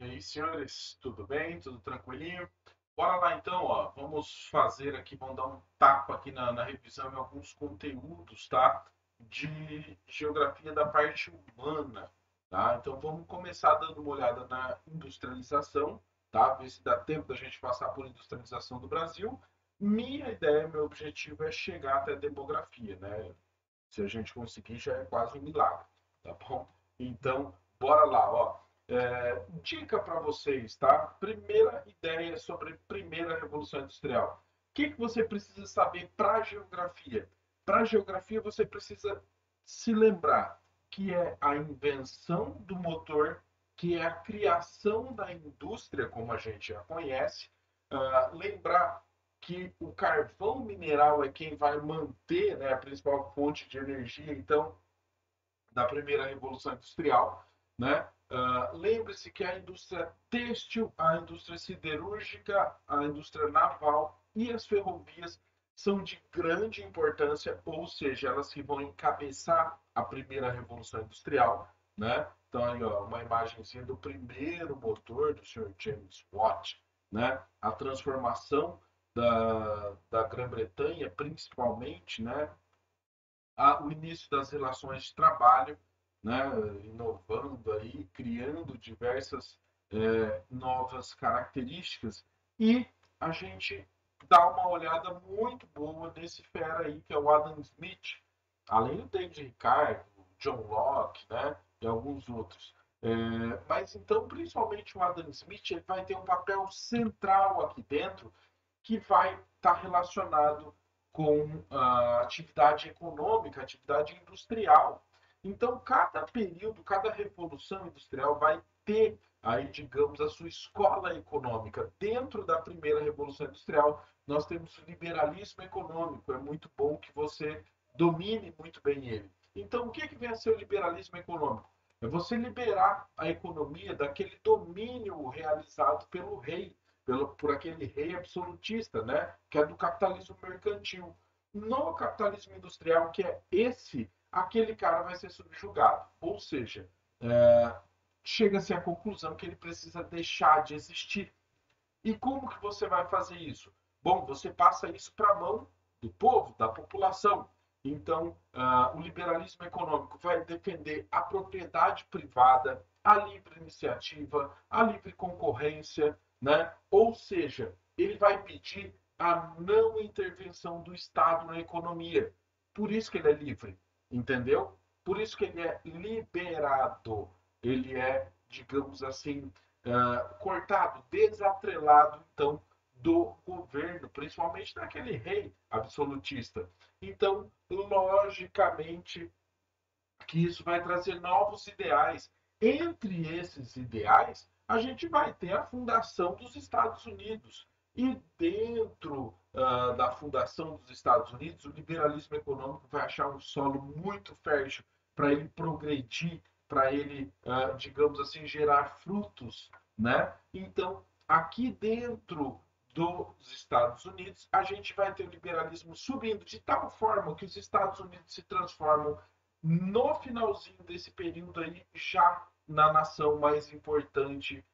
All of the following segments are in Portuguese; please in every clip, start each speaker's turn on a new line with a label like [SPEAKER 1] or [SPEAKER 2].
[SPEAKER 1] E aí, senhores, tudo bem? Tudo tranquilinho? Bora lá então, ó. Vamos fazer aqui, vamos dar um tapa aqui na revisão em alguns conteúdos, tá? De geografia da parte humana, tá? Então vamos começar dando uma olhada na industrialização, tá? Ver se dá tempo da gente passar por industrialização do Brasil. Minha ideia, meu objetivo é chegar até a demografia, né? Se a gente conseguir, já é quase um milagre, tá bom? Então, bora lá, ó. Dica para vocês, tá? Primeira ideia sobre primeira revolução industrial. O que você precisa saber para a geografia? Para a geografia, você precisa se lembrar que é a invenção do motor, que é a criação da indústria, como a gente já conhece. Lembrar que o carvão mineral é quem vai manter, né, a principal fonte de energia, então, da primeira revolução industrial, né? Lembre-se que a indústria têxtil, a indústria siderúrgica, a indústria naval e as ferrovias são de grande importância, ou seja, elas que vão encabeçar a primeira revolução industrial, né? Então aí, ó, uma imagenzinha do primeiro motor do Sr. James Watt, né? A transformação da Grã-Bretanha, principalmente, né? O início das relações de trabalho, né, inovando aí, criando diversas novas características, e a gente dá uma olhada muito boa nesse fera aí, que é o Adam Smith, além do David Ricardo, John Locke, né, e alguns outros. Mas então, principalmente o Adam Smith, ele vai ter um papel central aqui dentro, que vai estar relacionado com a atividade econômica, atividade industrial. Então, cada período, cada revolução industrial vai ter aí, digamos, a sua escola econômica. Dentro da primeira revolução industrial, nós temos o liberalismo econômico. É muito bom que você domine muito bem ele. Então, o que vem a ser o liberalismo econômico? É você liberar a economia daquele domínio realizado pelo rei, por aquele rei absolutista, né? Que é do capitalismo mercantil. No capitalismo industrial, que é esse, aquele cara vai ser subjugado. Ou seja, chega-se à conclusão que ele precisa deixar de existir. E como que você vai fazer isso? Bom, você passa isso para a mão do povo, da população. Então, o liberalismo econômico vai defender a propriedade privada, a livre iniciativa, a livre concorrência, né? Ou seja, ele vai pedir a não intervenção do Estado na economia. Por isso que ele é livre, entendeu? Por isso que ele é liberado. Ele é, digamos assim, cortado, desatrelado, então, do governo, principalmente daquele rei absolutista. Então, logicamente, que isso vai trazer novos ideais. Entre esses ideais, a gente vai ter a fundação dos Estados Unidos. E dentro da fundação dos Estados Unidos, o liberalismo econômico vai achar um solo muito fértil para ele progredir, para ele, digamos assim, gerar frutos, né? Então, aqui dentro dos Estados Unidos, a gente vai ter o liberalismo subindo de tal forma que os Estados Unidos se transformam no finalzinho desse período aí, já na nação mais importante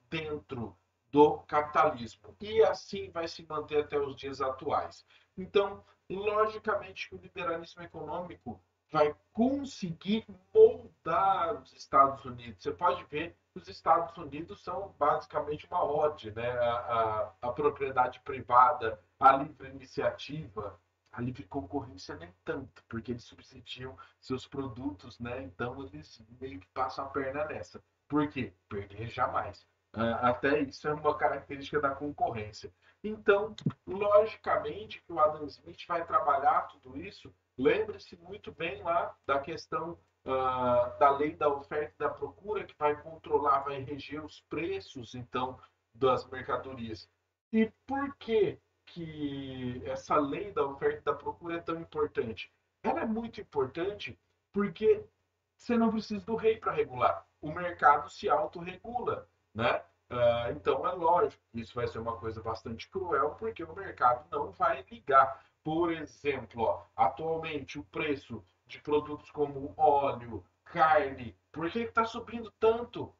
[SPEAKER 1] dentro do capitalismo. E assim vai se manter até os dias atuais. Então, logicamente que o liberalismo econômico vai conseguir moldar os Estados Unidos. Você pode ver que os Estados Unidos são basicamente uma ode, né? A propriedade privada, a livre iniciativa, a livre concorrência nem tanto, porque eles subsidiam seus produtos, né? Então eles meio que passam a perna nessa. Por quê? Perder jamais. Até isso é uma característica da concorrência. Então, logicamente que o Adam Smith vai trabalhar tudo isso. Lembre-se muito bem lá da questão da lei da oferta e da procura, que vai controlar, vai reger os preços, então, das mercadorias. E por que que essa lei da oferta e da procura é tão importante? Ela é muito importante porque você não precisa do rei para regular. O mercado se autorregula, né? Então é lógico que isso vai ser uma coisa bastante cruel, porque o mercado não vai ligar. Por exemplo, ó, atualmente o preço de produtos como óleo, carne, por que está subindo tanto?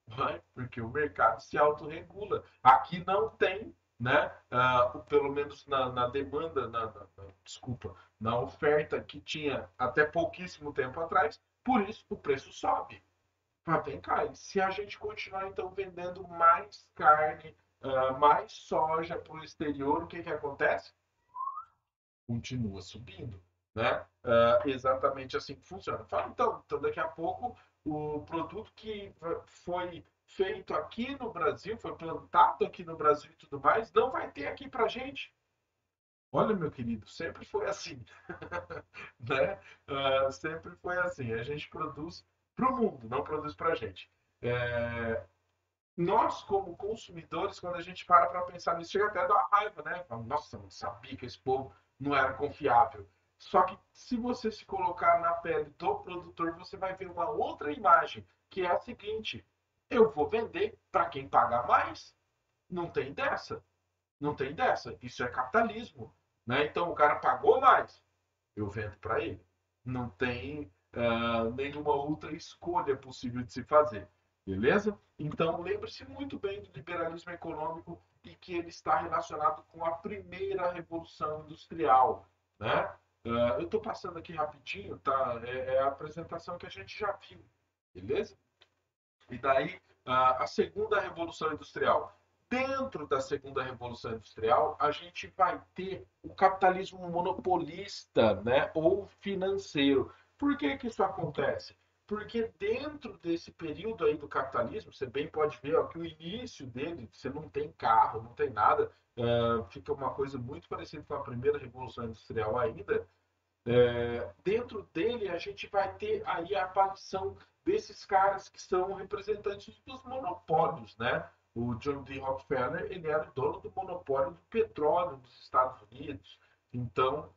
[SPEAKER 1] Vai, porque o mercado se autorregula. Aqui não tem, né? Pelo menos na demanda, desculpa, na oferta que tinha até pouquíssimo tempo atrás, por isso o preço sobe. Ah, vem cá, e se a gente continuar então vendendo mais carne, mais soja para o exterior, o que que acontece? Continua subindo, né? Exatamente assim que funciona. Fala, então daqui a pouco o produto que foi feito aqui no Brasil, foi plantado aqui no Brasil e tudo mais, não vai ter aqui para gente. Olha, meu querido, sempre foi assim, né? Sempre foi assim. A gente produz para o mundo, não produz para a gente. É, nós, como consumidores, quando a gente para pensar nisso, chega até a dar raiva, né? Fala, nossa, não sabia que esse povo não era confiável. Só que se você se colocar na pele do produtor, você vai ver uma outra imagem, que é a seguinte: eu vou vender para quem pagar mais. Não tem dessa. Não tem dessa. Isso é capitalismo. Né? Então o cara pagou mais, eu vendo para ele. Não tem nenhuma outra escolha possível de se fazer. Beleza? Então lembre-se muito bem do liberalismo econômico e que ele está relacionado com a primeira revolução industrial. Né? Eu estou passando aqui rapidinho, tá? É a apresentação que a gente já viu. Beleza? E daí, a segunda revolução industrial. Dentro da segunda revolução industrial, a gente vai ter o capitalismo monopolista, né, ou financeiro. Por que que isso acontece? Porque dentro desse período aí do capitalismo, você bem pode ver ó, que o início dele, você não tem carro, não tem nada, fica uma coisa muito parecida com a primeira revolução industrial ainda, dentro dele a gente vai ter aí a aparição desses caras que são representantes dos monopólios, né? O John D. Rockefeller, ele era o dono do monopólio do petróleo dos Estados Unidos. Então,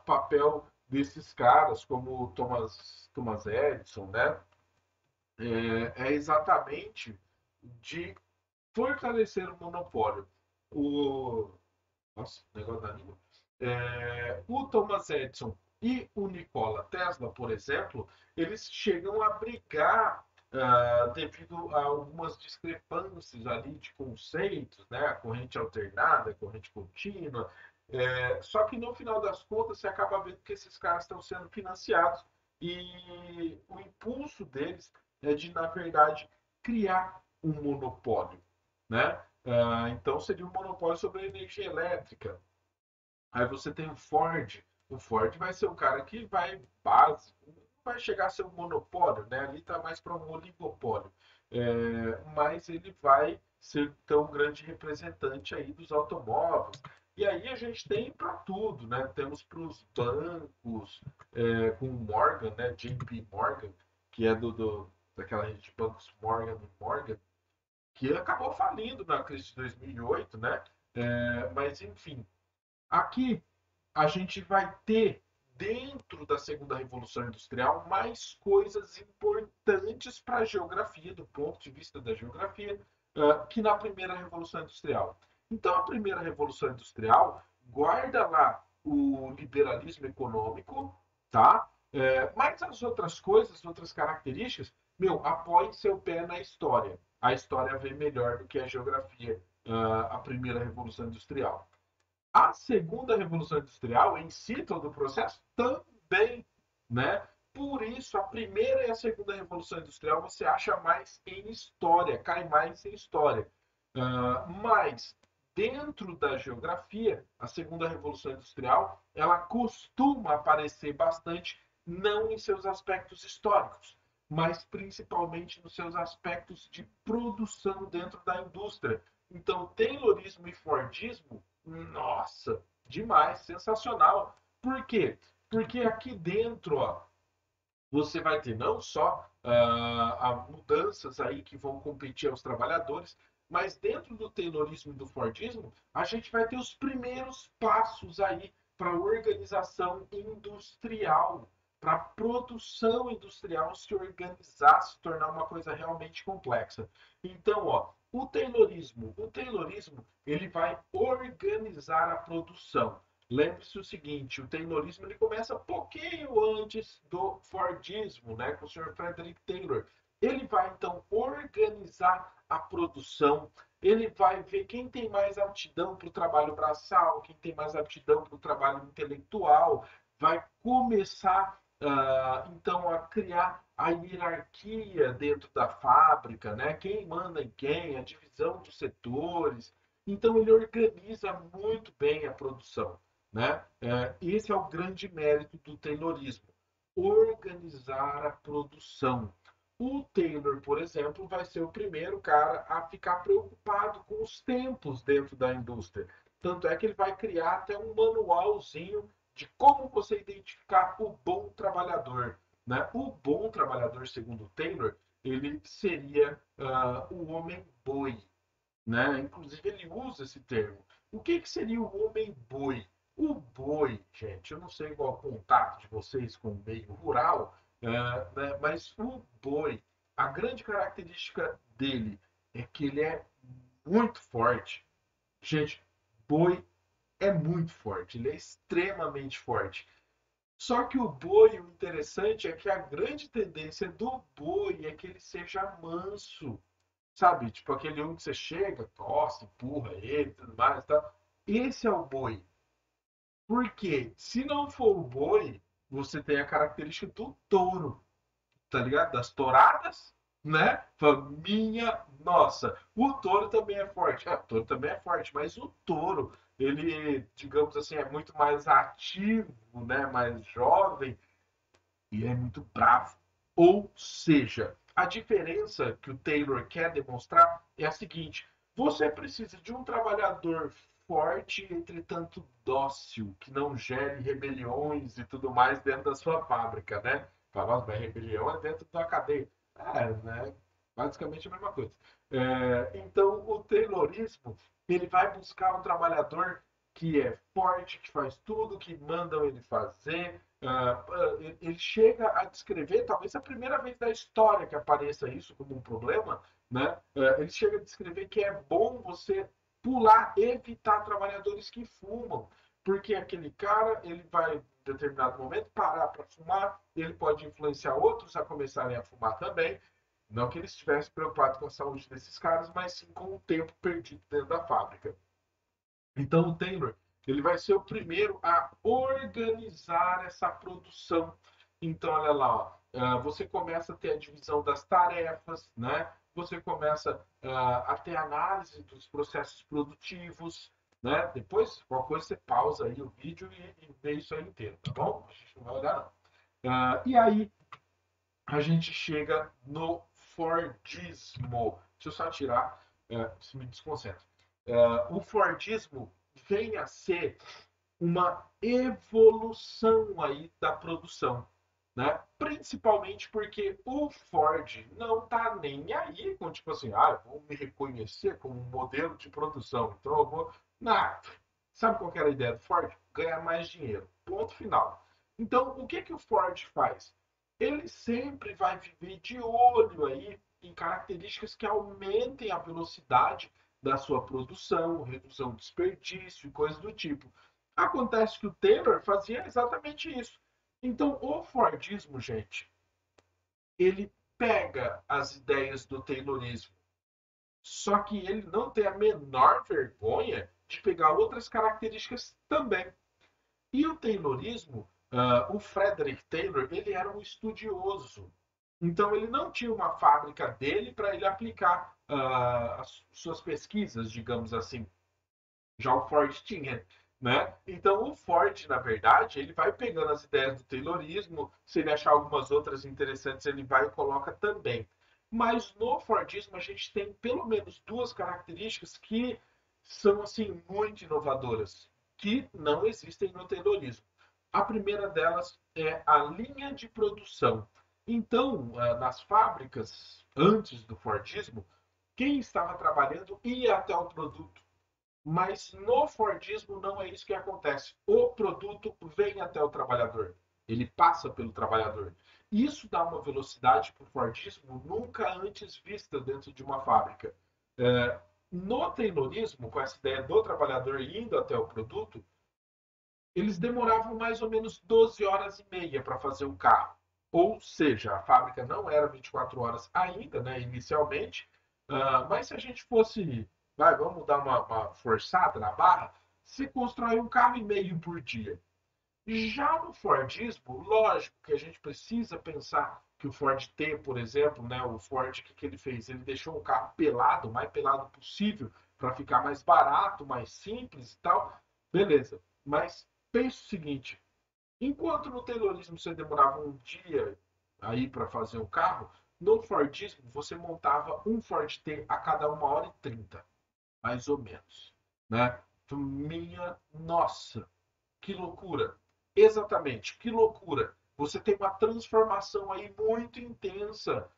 [SPEAKER 1] papel desses caras, como o Thomas Edison, né? É exatamente de fortalecer o monopólio. O, nossa, negócio da língua. O Thomas Edison e o Nikola Tesla, por exemplo, eles chegam a brigar devido a algumas discrepâncias ali de conceitos, né? A corrente alternada, a corrente contínua. Só que no final das contas você acaba vendo que esses caras estão sendo financiados e o impulso deles é de, na verdade, criar um monopólio, né? Então seria um monopólio sobre a energia elétrica. Aí você tem o Ford. O Ford vai ser o cara que vai básico, não vai chegar a ser um monopólio, né? Ali está mais para um oligopólio. Mas ele vai ser tão grande representante aí dos automóveis. E aí a gente tem para tudo, né? Temos para os bancos, com o Morgan, né? JP Morgan, que é daquela rede de bancos Morgan Morgan, que acabou falindo na crise de 2008, né? Mas enfim, aqui a gente vai ter, dentro da segunda revolução industrial, mais coisas importantes para a geografia, do ponto de vista da geografia, que na primeira revolução industrial. Então, a primeira revolução industrial guarda lá o liberalismo econômico, tá? Mas as outras coisas, outras características, meu, apoie seu pé na história. A história vem melhor do que a geografia, a primeira revolução industrial. A segunda revolução industrial em si, todo o processo, também, né? Por isso, a primeira e a segunda revolução industrial você acha mais em história, cai mais em história. Mas, dentro da geografia, a segunda revolução industrial, ela costuma aparecer bastante, não em seus aspectos históricos, mas principalmente nos seus aspectos de produção dentro da indústria. Então, Taylorismo e Fordismo, nossa, demais, sensacional. Por quê? Porque aqui dentro, ó, você vai ter não só mudanças aí que vão competir aos trabalhadores, mas dentro do Taylorismo e do Fordismo, a gente vai ter os primeiros passos aí para a organização industrial, para a produção industrial se organizar, se tornar uma coisa realmente complexa. Então, ó, o Taylorismo, ele vai organizar a produção. Lembre-se o seguinte, o Taylorismo ele começa um pouquinho antes do Fordismo, né, com o Sr. Frederick Taylor. Ele vai, então, organizar a produção, ele vai ver quem tem mais aptidão para o trabalho braçal, quem tem mais aptidão para o trabalho intelectual, vai começar, então, a criar a hierarquia dentro da fábrica, né? Quem manda em quem, a divisão dos setores. Então, ele organiza muito bem a produção. Né? Esse é o grande mérito do Taylorismo, organizar a produção. O Taylor, por exemplo, vai ser o primeiro cara a ficar preocupado com os tempos dentro da indústria. Tanto é que ele vai criar até um manualzinho de como você identificar o bom trabalhador. Né? O bom trabalhador, segundo o Taylor, ele seria o homem boi. Né? Inclusive, ele usa esse termo. O que, que seria o homem boi? O boi, gente, eu não sei qual é o contato de vocês com o meio rural, né? Mas o boi, a grande característica dele é que ele é muito forte. Gente, boi é muito forte, ele é extremamente forte. Só que o boi, o interessante é que a grande tendência do boi é que ele seja manso. Sabe? Tipo aquele um que você chega, tosse, empurra ele, tudo mais, tá? Esse é o boi. Porque se não for o boi, você tem a característica do touro, tá ligado? Das touradas, né? Fala, minha nossa, o touro também é forte. O touro também é forte, mas o touro, ele, digamos assim, é muito mais ativo, né? Mais jovem, e ele é muito bravo. Ou seja, a diferença que o Taylor quer demonstrar é a seguinte: você precisa de um trabalhador forte, entretanto dócil, que não gere rebeliões e tudo mais dentro da sua fábrica, né? Fala, mas rebelião é dentro da cadeia. Né? Basicamente a mesma coisa. Então, o Taylorismo, ele vai buscar um trabalhador que é forte, que faz tudo que mandam ele fazer, ele chega a descrever, talvez a primeira vez da história que apareça isso como um problema, né? Ele chega a descrever que é bom você pular, evitar trabalhadores que fumam, porque aquele cara ele vai em determinado momento parar para fumar, ele pode influenciar outros a começarem a fumar também. Não que ele estivesse preocupado com a saúde desses caras, mas sim com o tempo perdido dentro da fábrica. Então, o Taylor ele vai ser o primeiro a organizar essa produção. Então, olha lá, ó, você começa a ter a divisão das tarefas, né? Você começa a ter análise dos processos produtivos, né? Depois, qualquer coisa, você pausa aí o vídeo e vê isso aí inteiro, tá bom? A gente não vai olhar, não. E aí, a gente chega no Fordismo. Deixa eu só tirar, se me desconcentra. O Fordismo vem a ser uma evolução aí da produção, né? Principalmente porque o Ford não tá nem aí com tipo assim, vou me reconhecer como um modelo de produção, então eu vou, não. Sabe qual que era a ideia do Ford? Ganhar mais dinheiro. Ponto final. Então, o que que o Ford faz? Ele sempre vai viver de olho aí em características que aumentem a velocidade da sua produção, redução de desperdício e coisas do tipo. Acontece que o Taylor fazia exatamente isso. Então, o Fordismo, gente, ele pega as ideias do Taylorismo, só que ele não tem a menor vergonha de pegar outras características também. E o Taylorismo, o Frederick Taylor, ele era um estudioso. Então, ele não tinha uma fábrica dele para ele aplicar as suas pesquisas, digamos assim. Já o Ford tinha, né? Então o Ford, na verdade, ele vai pegando as ideias do Taylorismo, se ele achar algumas outras interessantes, ele vai e coloca também. Mas no Fordismo a gente tem pelo menos duas características que são assim muito inovadoras, que não existem no Taylorismo. A primeira delas é a linha de produção. Então, nas fábricas antes do Fordismo, quem estava trabalhando ia até o produto, mas no Fordismo não é isso que acontece. O produto vem até o trabalhador. Ele passa pelo trabalhador. Isso dá uma velocidade para o Fordismo nunca antes vista dentro de uma fábrica. No Taylorismo, com essa ideia do trabalhador indo até o produto, eles demoravam mais ou menos 12 horas e meia para fazer um carro. Ou seja, a fábrica não era 24 horas ainda, né, inicialmente, mas se a gente fosse, vamos dar uma forçada na barra, se constrói um carro e meio por dia. Já no Fordismo, lógico que a gente precisa pensar que o Ford T, por exemplo, né, o Ford, o que ele fez? Ele deixou um carro pelado, o mais pelado possível, para ficar mais barato, mais simples e tal. Beleza. Mas pense o seguinte: enquanto no Taylorismo você demorava um dia aí para fazer um carro, no Fordismo você montava um Ford T a cada 1 hora e 30, mais ou menos. Né? Então, minha nossa, que loucura! Exatamente, que loucura! Você tem uma transformação aí muito intensa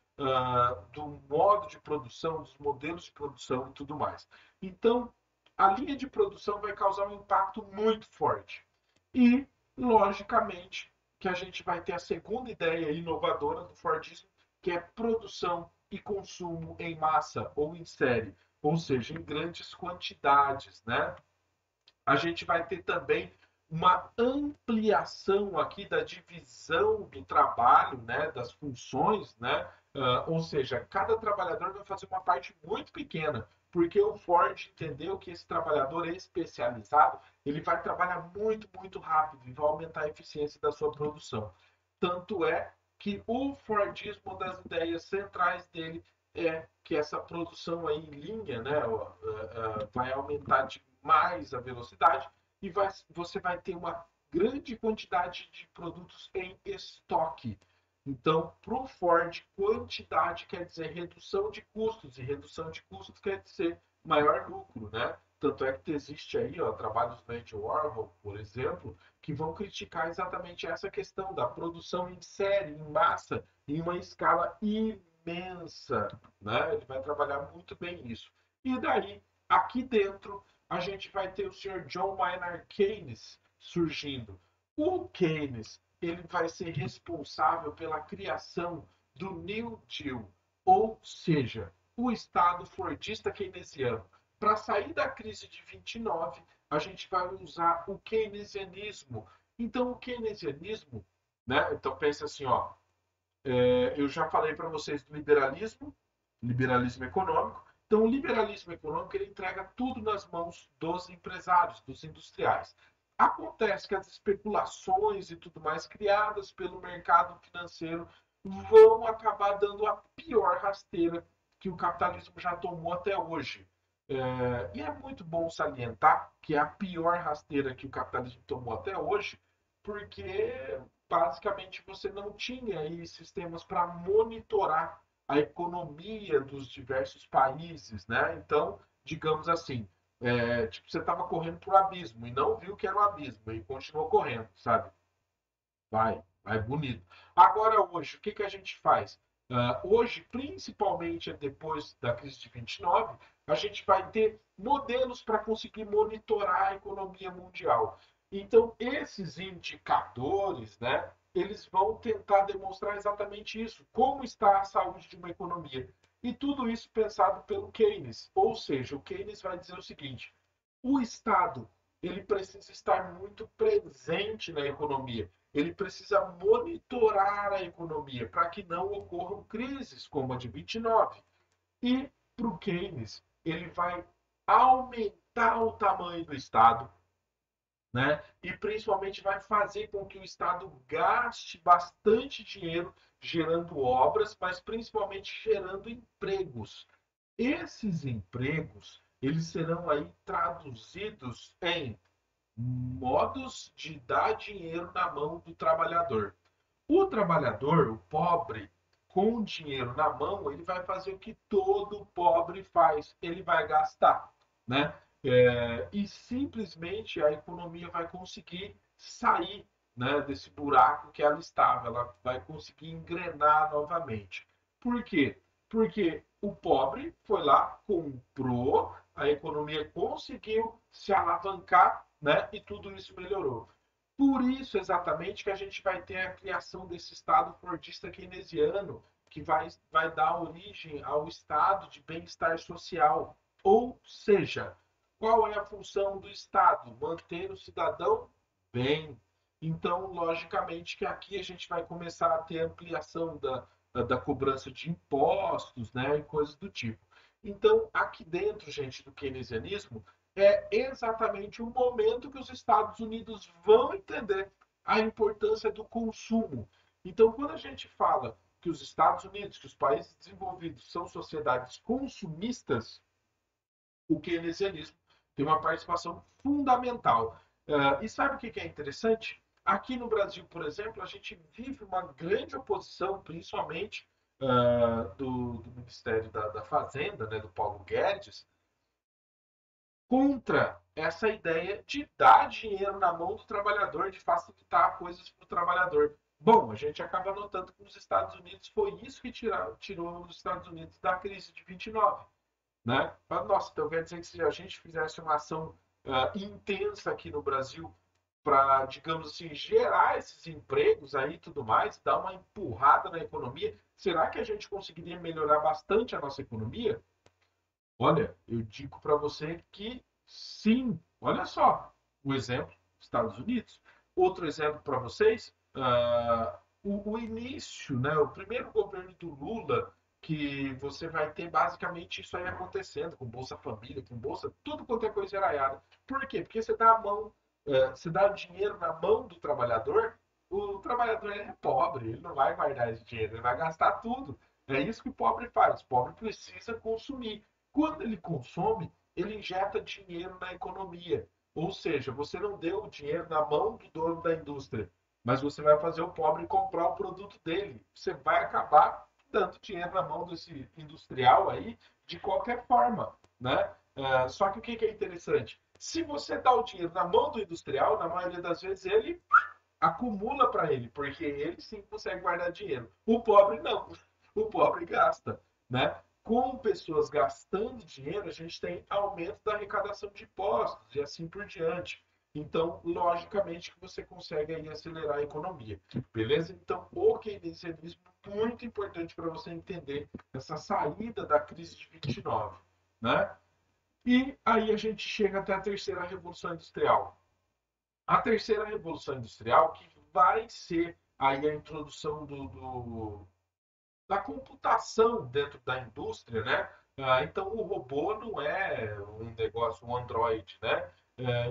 [SPEAKER 1] do modo de produção, dos modelos de produção e tudo mais. Então, a linha de produção vai causar um impacto muito forte. E, logicamente, que a gente vai ter a segunda ideia inovadora do Fordismo, que é produção e consumo em massa ou em série, ou seja, em grandes quantidades, né? A gente vai ter também uma ampliação aqui da divisão do trabalho, né, das funções, né? Ou seja, cada trabalhador vai fazer uma parte muito pequena, porque o Ford entendeu que esse trabalhador especializado ele vai trabalhar muito, muito rápido e vai aumentar a eficiência da sua produção. Tanto é que o Fordismo das ideias centrais dele é que essa produção aí em linha, né, vai aumentar demais a velocidade e você vai ter uma grande quantidade de produtos em estoque. Então, para o Ford, quantidade quer dizer redução de custos, e redução de custos quer dizer maior lucro, né? Tanto é que existe aí trabalhos do Andy Warhol, por exemplo, que vão criticar exatamente essa questão da produção em série, em massa, em uma escala imensa, né? Ele vai trabalhar muito bem isso. E daí, aqui dentro, a gente vai ter o Sr. John Maynard Keynes surgindo. O Keynes ele vai ser responsável pela criação do New Deal, ou seja, o Estado Fordista keynesiano. Para sair da crise de 29, a gente vai usar o keynesianismo. Então, o keynesianismo, né? Então, pensa assim, ó, eu já falei para vocês do liberalismo, liberalismo econômico. Então, o liberalismo econômico ele entrega tudo nas mãos dos empresários, dos industriais. Acontece que as especulações e tudo mais criadas pelo mercado financeiro vão acabar dando a pior rasteira que o capitalismo já tomou até hoje. E é muito bom salientar que é a pior rasteira que o capitalismo tomou até hoje, porque basicamente você não tinha aí sistemas para monitorar a economia dos diversos países, né? Então, digamos assim, tipo, você estava correndo para o abismo e não viu que era o abismo e continuou correndo, sabe? Vai bonito. Agora, hoje, o que, que a gente faz? Hoje, principalmente depois da crise de 29, a gente vai ter modelos para conseguir monitorar a economia mundial. Então, esses indicadores, né, eles vão tentar demonstrar exatamente isso, como está a saúde de uma economia. E tudo isso pensado pelo Keynes. Ou seja, o Keynes vai dizer o seguinte: o Estado ele precisa estar muito presente na economia. Ele precisa monitorar a economia para que não ocorram crises como a de 29. E para o Keynes, ele vai aumentar o tamanho do Estado, né? E principalmente vai fazer com que o Estado gaste bastante dinheiro gerando obras, mas principalmente gerando empregos. Esses empregos, eles serão aí traduzidos em modos de dar dinheiro na mão do trabalhador. O trabalhador, o pobre, com dinheiro na mão, ele vai fazer o que todo pobre faz, ele vai gastar, né? E simplesmente a economia vai conseguir sair, né, desse buraco que ela estava, ela vai conseguir engrenar novamente. Por quê? Porque o pobre foi lá, comprou, a economia conseguiu se alavancar, né, e tudo isso melhorou. Por isso, exatamente, que a gente vai ter a criação desse Estado fordista keynesiano, que vai dar origem ao estado de bem-estar social. Ou seja, qual é a função do Estado? Manter o cidadão bem. Então, logicamente que aqui a gente vai começar a ter ampliação da cobrança de impostos, né, e coisas do tipo. Então, aqui dentro, gente, do keynesianismo, é exatamente o momento que os Estados Unidos vão entender a importância do consumo. Então, quando a gente fala que os Estados Unidos, que os países desenvolvidos são sociedades consumistas, o keynesianismo tem uma participação fundamental. E sabe o que é interessante? Aqui no Brasil, por exemplo, a gente vive uma grande oposição, principalmente do Ministério da Fazenda, né, do Paulo Guedes, contra essa ideia de dar dinheiro na mão do trabalhador, de facilitar coisas para o trabalhador. Bom, a gente acaba notando que nos Estados Unidos foi isso que tirou os Estados Unidos da crise de 29, né? Mas, nossa, então quer dizer que se a gente fizesse uma ação intensa aqui no Brasil para, digamos assim, gerar esses empregos aí e tudo mais, dar uma empurrada na economia, será que a gente conseguiria melhorar bastante a nossa economia? Olha, eu digo para você que sim. Olha só, o exemplo, Estados Unidos. Outro exemplo para vocês, o início, né, o primeiro governo do Lula, que você vai ter basicamente isso aí acontecendo, com Bolsa Família, com Bolsa, tudo quanto é coisa errada. Por quê? Porque você dá a mão, você dá o dinheiro na mão do trabalhador, o trabalhador é pobre, ele não vai guardar esse dinheiro, ele vai gastar tudo. É isso que o pobre faz. O pobre precisa consumir. Quando ele consome, ele injeta dinheiro na economia. Ou seja, você não deu o dinheiro na mão do dono da indústria, mas você vai fazer o pobre comprar o produto dele. Você vai acabar dando dinheiro na mão desse industrial aí de qualquer forma, né? Só que o que é interessante? Se você dá o dinheiro na mão do industrial, na maioria das vezes ele acumula para ele, porque ele sim consegue guardar dinheiro. O pobre não. O pobre gasta, né? Com pessoas gastando dinheiro, a gente tem aumento da arrecadação de impostos e assim por diante. Então, logicamente que você consegue aí acelerar a economia, beleza? Então, o keynesianismo é muito importante para você entender essa saída da crise de 29, né? E aí a gente chega até a terceira revolução industrial. A terceira revolução industrial, que vai ser aí a introdução da computação dentro da indústria, né? Então o robô não é um negócio, um Android, né?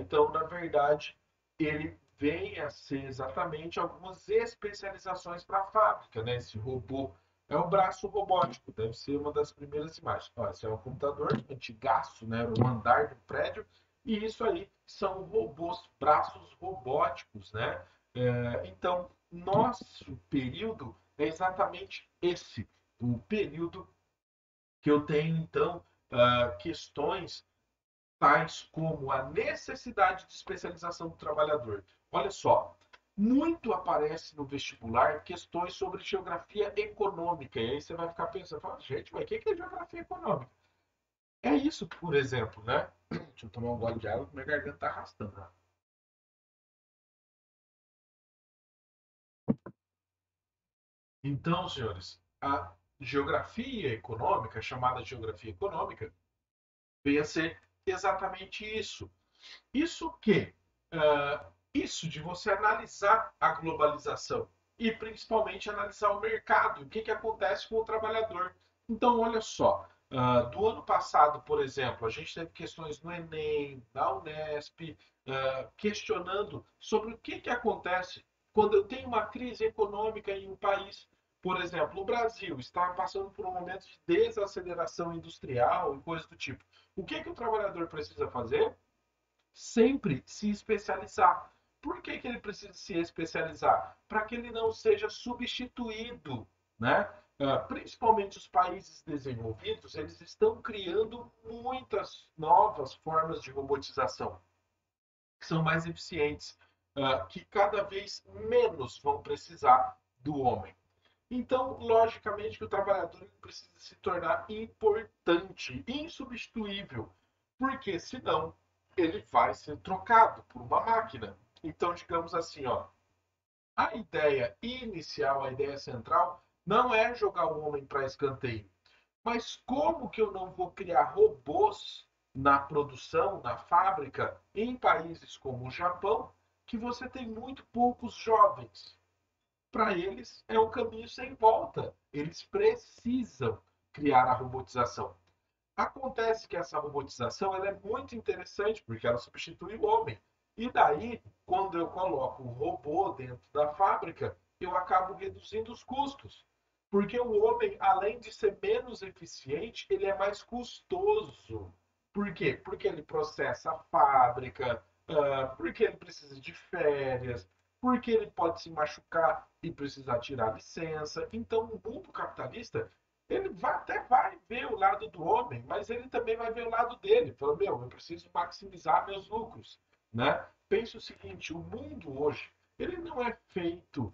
[SPEAKER 1] Então, na verdade, ele vem a ser exatamente algumas especializações para a fábrica, né? Esse robô é o braço robótico, deve ser uma das primeiras imagens. Ó, esse é um computador antigaço, né? Um andar do prédio, e isso aí são robôs, braços robóticos, né? Então, nosso período é exatamente esse, o período que eu tenho, então, questões tais como a necessidade de especialização do trabalhador. Olha só, muito aparece no vestibular questões sobre geografia econômica. E aí você vai ficar pensando, fala, gente, mas o que é geografia econômica? É isso, por exemplo, né? Deixa eu tomar um gole de água, que minha garganta está arrastando. Né? Então, senhores, a geografia econômica, chamada geografia econômica, vem a ser exatamente isso. Isso que? Isso de você analisar a globalização e principalmente analisar o mercado, o que acontece com o trabalhador. Então, olha só, do ano passado, por exemplo, a gente teve questões no Enem, na Unesp, questionando sobre o que acontece quando eu tenho uma crise econômica em um país. Por exemplo, o Brasil está passando por um momento de desaceleração industrial e coisas do tipo. O que o trabalhador precisa fazer? Sempre se especializar. Por que ele precisa se especializar? Para que ele não seja substituído, né? Principalmente os países desenvolvidos, eles estão criando muitas novas formas de robotização que são mais eficientes, que cada vez menos vão precisar do homem. Então, logicamente que o trabalhador precisa se tornar importante, insubstituível, porque senão ele vai ser trocado por uma máquina. Então, digamos assim, ó, a ideia inicial, a ideia central, não é jogar o homem para escanteio. Mas como que eu não vou criar robôs na produção, na fábrica, em países como o Japão, que você tem muito poucos jovens. Para eles é um caminho sem volta. Eles precisam criar a robotização. Acontece que essa robotização ela é muito interessante porque ela substitui o homem. E daí, quando eu coloco o robô dentro da fábrica, eu acabo reduzindo os custos. Porque o homem, além de ser menos eficiente, ele é mais custoso. Por quê? Porque ele processa a fábrica, porque ele precisa de férias, porque ele pode se machucar e precisar tirar licença. Então, o mundo capitalista ele até vai ver o lado do homem, mas ele também vai ver o lado dele. Fala, meu, eu preciso maximizar meus lucros, né? Pense o seguinte, o mundo hoje, ele não é feito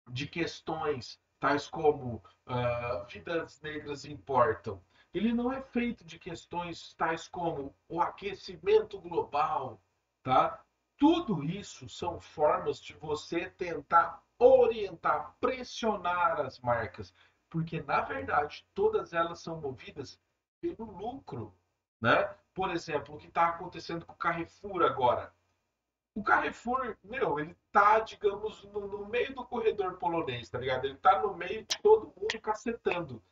[SPEAKER 1] de questões tais como vidas negras importam. Ele não é feito de questões tais como o aquecimento global, tá? Tudo isso são formas de você tentar orientar, pressionar as marcas, porque na verdade todas elas são movidas pelo lucro, né? Por exemplo, o que está acontecendo com o Carrefour agora? O Carrefour, meu, ele tá, digamos, no meio do corredor polonês, tá ligado? Ele tá no meio de todo mundo cacetando.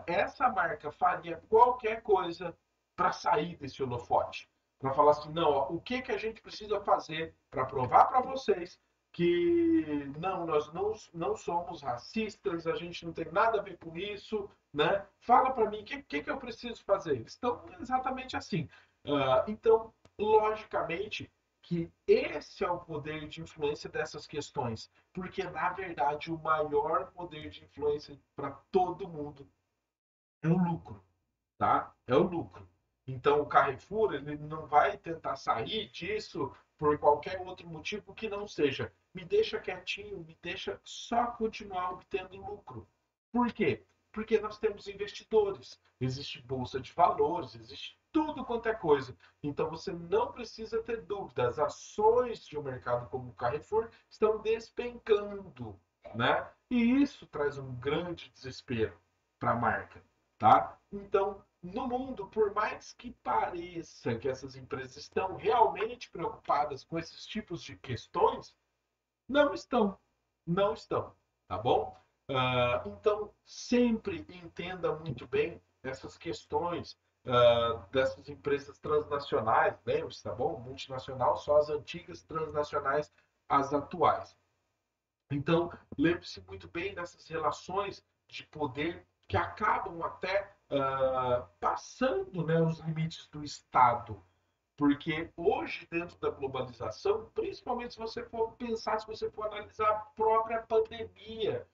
[SPEAKER 1] Essa marca faria qualquer coisa para sair desse holofote. Para falar assim, não, ó, o que, que a gente precisa fazer para provar para vocês que não, nós não somos racistas, a gente não tem nada a ver com isso, né? Fala para mim, o que eu preciso fazer? Eles estão exatamente assim. Então, logicamente, que esse é o poder de influência dessas questões, porque na verdade o maior poder de influência para todo mundo é o lucro, tá? É o lucro. Então o Carrefour ele não vai tentar sair disso por qualquer outro motivo que não seja me deixa quietinho, me deixa só continuar obtendo lucro. Por quê? Porque nós temos investidores, existe bolsa de valores, existe tudo quanto é coisa. Então você não precisa ter dúvida. As ações de um mercado como o Carrefour estão despencando, né? E isso traz um grande desespero para a marca, tá? Então, no mundo, por mais que pareça que essas empresas estão realmente preocupadas com esses tipos de questões, não estão. Não estão, tá bom? Então, sempre entenda muito bem essas questões dessas empresas transnacionais, lembre-se, tá bom? Multinacional, só as antigas, transnacionais, as atuais. Então, lembre-se muito bem dessas relações de poder que acabam até passando, né, os limites do Estado. Porque hoje, dentro da globalização, principalmente se você for pensar, se você for analisar a própria pandemia,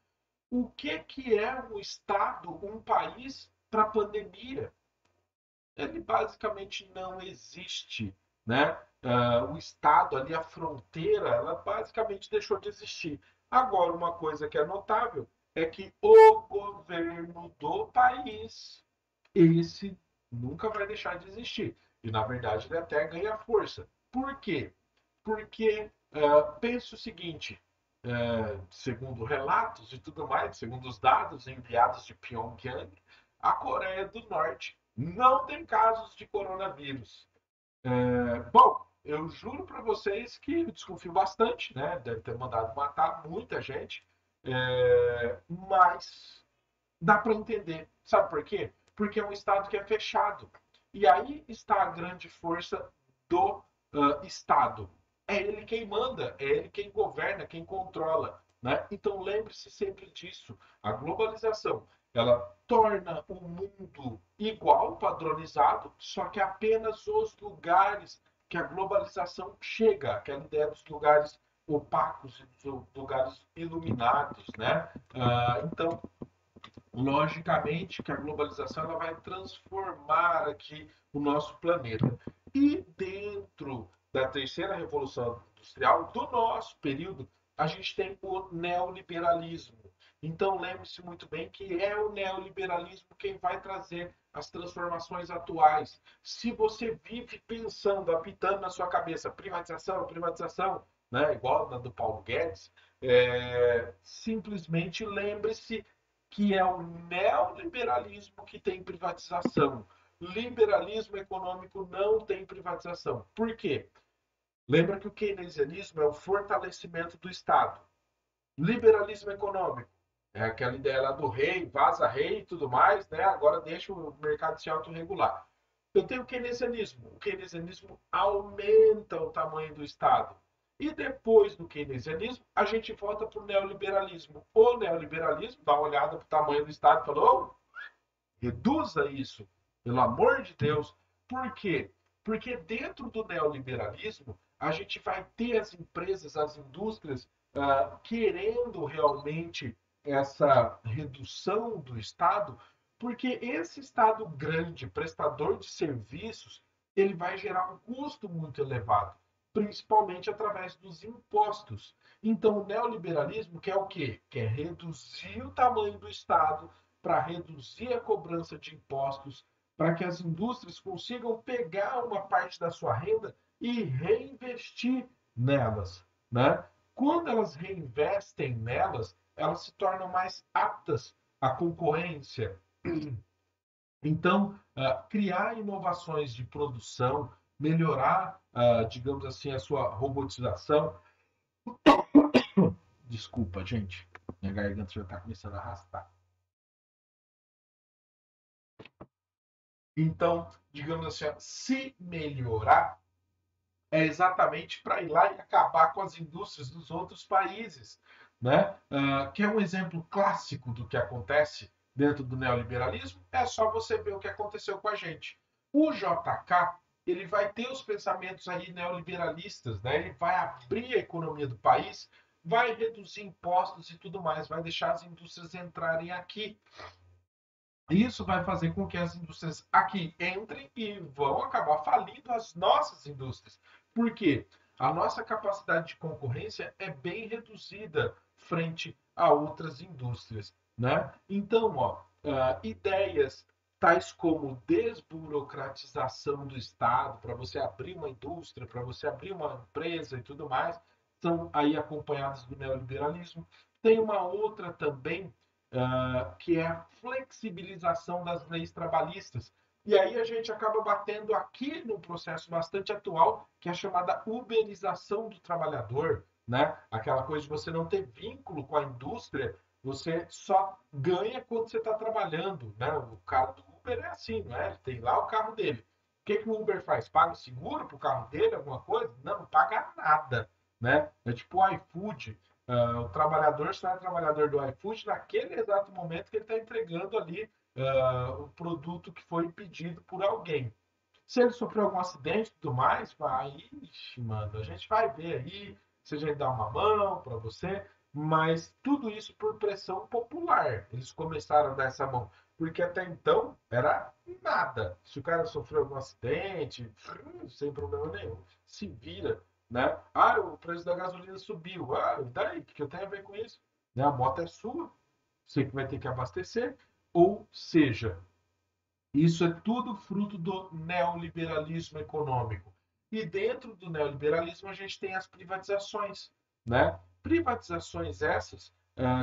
[SPEAKER 1] o que é um Estado, um país para a pandemia? Ele basicamente não existe, né? O Estado ali, a fronteira, ela basicamente deixou de existir. Agora, uma coisa que é notável é que o governo do país, esse nunca vai deixar de existir. E, na verdade, ele até ganha força. Por quê? Porque penso o seguinte, segundo relatos e tudo mais, segundo os dados enviados de Pyongyang, a Coreia do Norte não tem casos de coronavírus. Bom, eu juro para vocês que eu desconfio bastante, né? Deve ter mandado matar muita gente, mas dá para entender. Sabe por quê? Porque é um Estado que é fechado. E aí está a grande força do Estado. É ele quem manda, é ele quem governa, quem controla. Né? Então lembre-se sempre disso. A globalização ela torna o mundo igual, padronizado, só que apenas os lugares que a globalização chega, aquela ideia dos lugares opacos e dos lugares iluminados, né? Então, logicamente que a globalização ela vai transformar aqui o nosso planeta. E dentro da terceira revolução industrial, do nosso período, a gente tem o neoliberalismo. Então lembre-se muito bem que é o neoliberalismo quem vai trazer as transformações atuais. Se você vive pensando, apitando na sua cabeça, privatização, privatização, né, igual na do Paulo Guedes, simplesmente lembre-se que é o neoliberalismo que tem privatização. Liberalismo econômico não tem privatização. Por quê? Lembra que o keynesianismo é o fortalecimento do Estado. Liberalismo econômico é aquela ideia lá do rei, vaza rei e tudo mais, né? Agora deixa o mercado se autorregular. Eu tenho o keynesianismo. O keynesianismo aumenta o tamanho do Estado. E depois do keynesianismo, a gente volta para o neoliberalismo. O neoliberalismo dá uma olhada para o tamanho do Estado e falou: oh, reduza isso, pelo amor de Deus. Por quê? Porque dentro do neoliberalismo, a gente vai ter as empresas, as indústrias, querendo realmente essa redução do Estado, porque esse Estado grande, prestador de serviços, ele vai gerar um custo muito elevado, principalmente através dos impostos. Então, o neoliberalismo quer o quê? Quer reduzir o tamanho do Estado para reduzir a cobrança de impostos, para que as indústrias consigam pegar uma parte da sua renda e reinvestir nelas, né? Quando elas reinvestem nelas, elas se tornam mais aptas à concorrência. Então, criar inovações de produção, melhorar, digamos assim, a sua robotização. Desculpa, gente, minha garganta já está começando a arrastar. Então, digamos assim, se melhorar é exatamente para ir lá e acabar com as indústrias dos outros países, né? Que é um exemplo clássico do que acontece dentro do neoliberalismo. É só você ver o que aconteceu com a gente. O JK ele vai ter os pensamentos aí neoliberalistas, né? Ele vai abrir a economia do país, vai reduzir impostos e tudo mais, vai deixar as indústrias entrarem aqui. Isso vai fazer com que as indústrias aqui entrem e vão acabar falindo as nossas indústrias. Por quê? A nossa capacidade de concorrência é bem reduzida frente a outras indústrias, né? Então, ideias tais como desburocratização do Estado, para você abrir uma indústria, para você abrir uma empresa e tudo mais, são aí acompanhadas do neoliberalismo. Tem uma outra também que é a flexibilização das leis trabalhistas. E aí a gente acaba batendo aqui num processo bastante atual, que é a chamada uberização do trabalhador, né? Aquela coisa de você não ter vínculo com a indústria, você só ganha quando você está trabalhando, né? O cara do Uber é assim, não é? Ele tem lá o carro dele. O que, que o Uber faz? Paga seguro para o carro dele, alguma coisa? Não, não paga nada, né? É tipo o iFood. O trabalhador será trabalhador do iFood naquele exato momento que ele está entregando ali o produto que foi pedido por alguém. Se ele sofreu algum acidente e tudo mais, aí, mano, a gente vai ver aí, se a gente dá uma mão para você, mas tudo isso por pressão popular. Eles começaram a dar essa mão, porque até então era nada. Se o cara sofreu algum acidente, sem problema nenhum, se vira, né? Ah, o preço da gasolina subiu. Ah, daí, o que eu tenho a ver com isso? Né? A moto é sua, você que vai ter que abastecer. Ou seja, isso é tudo fruto do neoliberalismo econômico. E dentro do neoliberalismo a gente tem as privatizações, né? Privatizações essas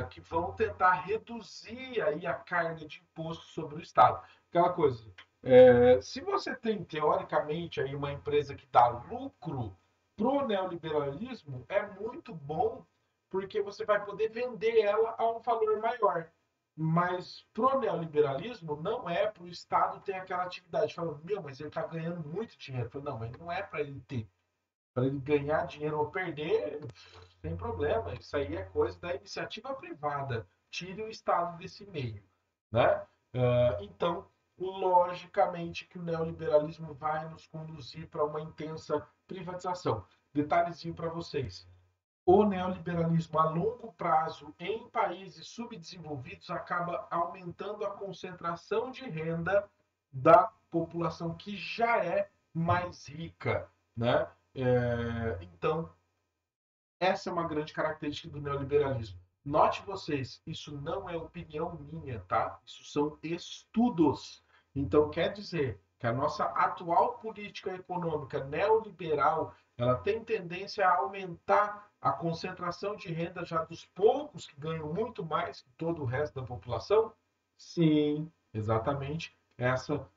[SPEAKER 1] que vão tentar reduzir aí a carga de imposto sobre o Estado. Aquela coisa, se você tem teoricamente aí uma empresa que dá lucro pro neoliberalismo, é muito bom porque você vai poder vender ela a um valor maior. Mas pro neoliberalismo não é para o Estado ter aquela atividade. Falando, meu, mas ele está ganhando muito dinheiro. Falo, não, mas não é para ele ter. Para ele ganhar dinheiro ou perder, sem problema. Isso aí é coisa da iniciativa privada. Tire o Estado desse meio. Né? Então, logicamente que o neoliberalismo vai nos conduzir para uma intensa privatização. Detalhezinho para vocês. O neoliberalismo a longo prazo em países subdesenvolvidos acaba aumentando a concentração de renda da população que já é mais rica, né? Então, essa é uma grande característica do neoliberalismo. Note vocês, isso não é opinião minha, tá? Isso são estudos. Então, quer dizer que a nossa atual política econômica neoliberal, ela tem tendência a aumentar a concentração de renda já dos poucos que ganham muito mais que todo o resto da população? Sim, exatamente. Essa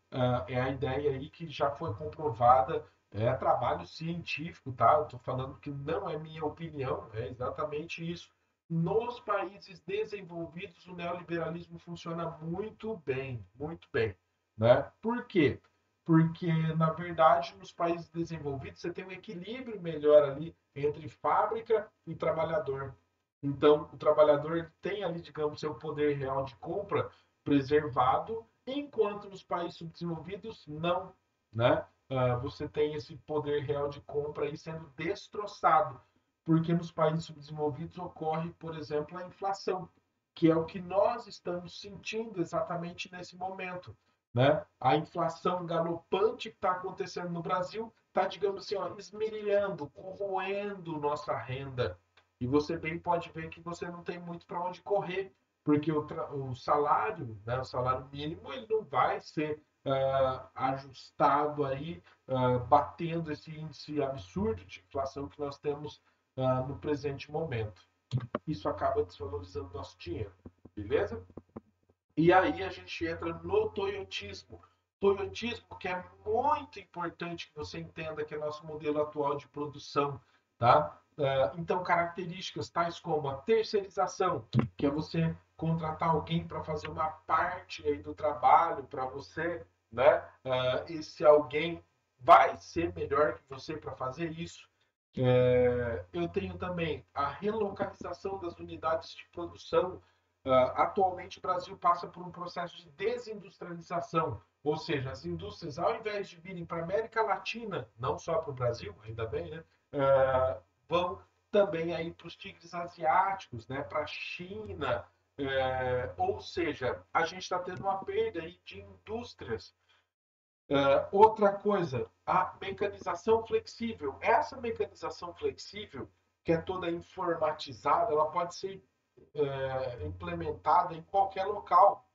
[SPEAKER 1] é a ideia aí que já foi comprovada É trabalho científico, tá? Eu estou falando que não é minha opinião, é exatamente isso. Nos países desenvolvidos, o neoliberalismo funciona muito bem, né? Por quê? Porque, na verdade, nos países desenvolvidos, você tem um equilíbrio melhor ali entre fábrica e trabalhador. Então, o trabalhador ele tem ali, digamos, seu poder real de compra preservado, enquanto nos países subdesenvolvidos, não, né? Você tem esse poder real de compra aí sendo destroçado, porque nos países subdesenvolvidos ocorre, por exemplo, a inflação, que é o que nós estamos sentindo exatamente nesse momento, né? A inflação galopante que está acontecendo no Brasil está, digamos assim, ó, esmerilhando, corroendo nossa renda. E você bem pode ver que você não tem muito para onde correr, porque o salário, né, o salário mínimo, ele não vai ser ajustado aí, batendo esse índice absurdo de inflação que nós temos no presente momento. Isso acaba desvalorizando nosso dinheiro, beleza? E aí a gente entra no toyotismo. Toyotismo que é muito importante que você entenda que é nosso modelo atual de produção, tá? Então, características tais como a terceirização, que é você contratar alguém para fazer uma parte aí do trabalho para você, né? Esse alguém vai ser melhor que você para fazer isso. Eu tenho também a relocalização das unidades de produção. Atualmente, o Brasil passa por um processo de desindustrialização, ou seja, as indústrias, ao invés de virem para a América Latina, não só para o Brasil, ainda bem, né, vão também aí para os tigres asiáticos, né, para a China, ou seja, a gente está tendo uma perda aí de indústrias. Outra coisa, a mecanização flexível. Essa mecanização flexível, que é toda informatizada, ela pode ser implementada em qualquer local.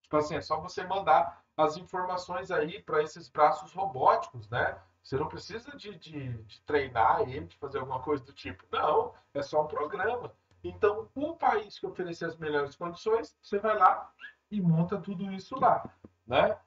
[SPEAKER 1] Tipo assim, é só você mandar as informações aí para esses braços robóticos, né? Você não precisa de treinar ele, de fazer alguma coisa do tipo. Não, é só um programa. Então, o país que oferecer as melhores condições, você vai lá e monta tudo isso lá, né?